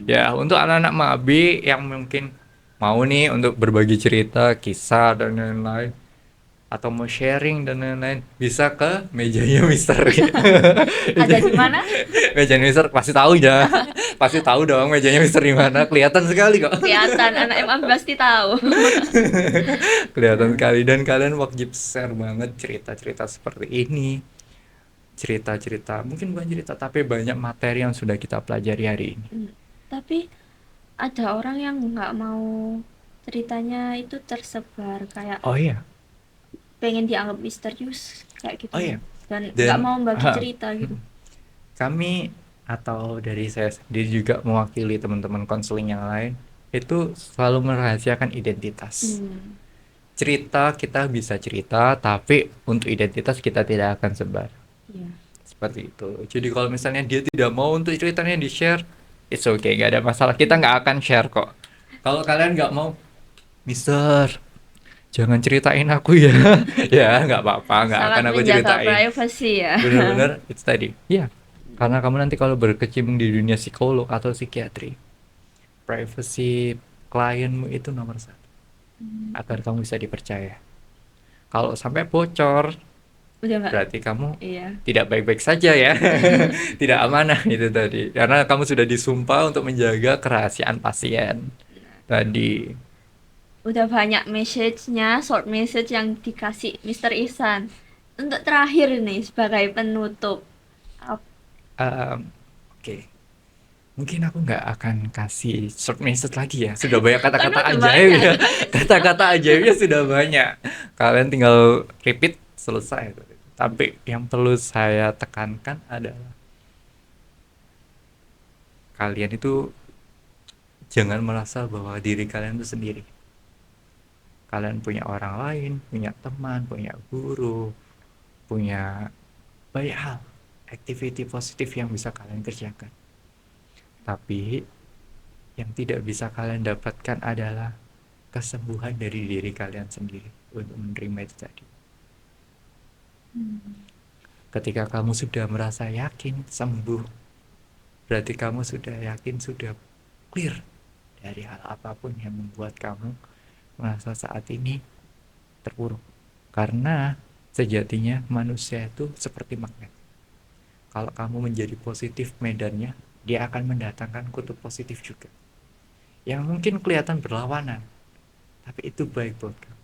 S2: Ya, untuk anak-anak mabi yang mungkin mau nih untuk berbagi cerita, kisah dan lain-lain atau mau sharing dan lain-lain bisa ke mejanya misteri.
S1: Ada di mana?
S2: Meja mister pasti tahu ya. Pasti tahu dong mejanya mister di mana. Kelihatan sekali kok.
S1: Kelihatan anak MA pasti tahu.
S2: Kelihatan sekali dan kalian wajib share banget cerita-cerita seperti ini. Cerita-cerita, mungkin bukan cerita tapi banyak materi yang sudah kita pelajari hari ini.
S1: Tapi ada orang yang nggak mau ceritanya itu tersebar kayak
S2: Oh iya.
S1: pengen dianggap misterius kayak gitu.
S2: Oh iya.
S1: Dan
S2: Dan
S1: nggak mau bagi cerita gitu.
S2: kami atau dari saya sendiri juga mewakili teman-teman konseling yang lain itu selalu merahasiakan identitas. Cerita kita bisa cerita, tapi untuk identitas kita tidak akan sebar.
S1: Iya.
S2: Seperti itu. Jadi kalau misalnya dia tidak mau untuk ceritanya di-share, it's okay, nggak ada masalah. Kita nggak akan share kok. Kalau kalian nggak mau, Mister, jangan ceritain aku ya. Ya, nggak apa-apa, nggak
S1: Sangat
S2: akan aku
S1: menjaga
S2: ceritain.
S1: privasi ya.
S2: Bener-bener, it's tadi. Iya, karena kamu nanti kalau berkecimpung di dunia psikolog atau psikiatri, privacy klienmu itu nomor satu. Agar kamu bisa dipercaya. Kalau sampai bocor,
S1: Udah nggak?
S2: berarti kamu
S1: Iya.
S2: tidak baik-baik saja ya. Tidak amanah itu tadi. Karena kamu sudah disumpah untuk menjaga kerahasiaan pasien tadi.
S1: Udah banyak message-nya, short message yang dikasih Mr. Ihsan. Untuk terakhir nih sebagai penutup.
S2: Oke. Mungkin aku nggak akan kasih short message lagi ya. Sudah banyak kata-kata
S1: Karena udah
S2: ajaib
S1: banyak.
S2: ya. Kata-kata ajaibnya sudah banyak. Kalian tinggal repeat selesai. Tapi yang perlu saya tekankan adalah kalian itu jangan merasa bahwa diri kalian itu sendiri. Kalian punya orang lain, punya teman, punya guru, punya banyak hal, activity positif yang bisa kalian kerjakan. Tapi yang tidak bisa kalian dapatkan adalah kesembuhan dari diri kalian sendiri untuk menerima itu tadi. Ketika kamu sudah merasa yakin sembuh, berarti kamu sudah yakin, sudah clear dari hal apapun yang membuat kamu merasa saat ini terpuruk. Karena sejatinya manusia itu seperti magnet. Kalau kamu menjadi positif medannya, dia akan mendatangkan kutub positif juga. Yang mungkin kelihatan berlawanan, tapi itu baik buat kamu.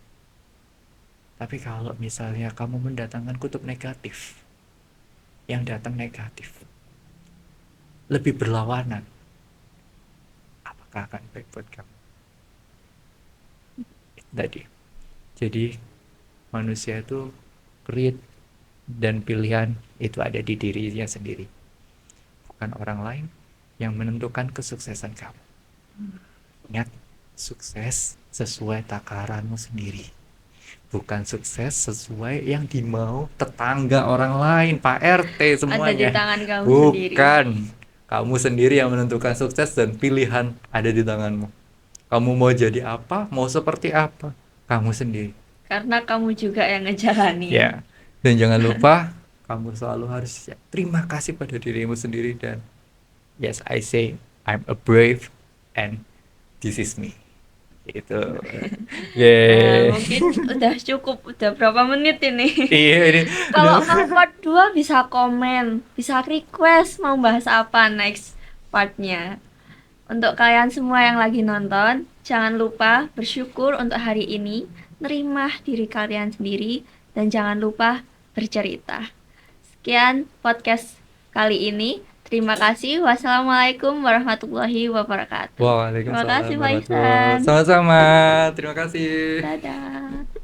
S2: Tapi kalau misalnya kamu mendatangkan kutub negatif, yang datang negatif, lebih berlawanan, apakah akan baik buat kamu? Tadi. Jadi manusia itu create dan pilihan itu ada di dirinya sendiri, bukan orang lain yang menentukan kesuksesan kamu. Ingat, sukses sesuai takaranmu sendiri, bukan sukses sesuai yang dimau tetangga orang lain, Pak RT semuanya.
S1: Ada di tangan kamu sendiri.
S2: Bukan, kamu sendiri yang menentukan sukses dan pilihan ada di tanganmu. Kamu mau jadi apa, mau seperti apa, kamu sendiri.
S1: Karena kamu juga yang ngejalani.
S2: Ya, dan jangan lupa kamu selalu harus terima kasih pada dirimu sendiri. Dan yes, I say I'm a brave and this is me. Gitu.
S1: Mungkin udah cukup, udah berapa menit ini?
S2: Iya ini.
S1: Kalau mau part 2 bisa komen, bisa request mau bahas apa next partnya. Untuk kalian semua yang lagi nonton, jangan lupa bersyukur untuk hari ini, nerima diri kalian sendiri, dan jangan lupa bercerita. Sekian podcast kali ini. Terima kasih. Wassalamualaikum warahmatullahi wabarakatuh.
S2: Waalaikumsalam
S1: Terima kasih, Pak
S2: warahmatullahi
S1: Ihsan.
S2: wabarakatuh. Sama-sama. Terima kasih.
S1: Dadah.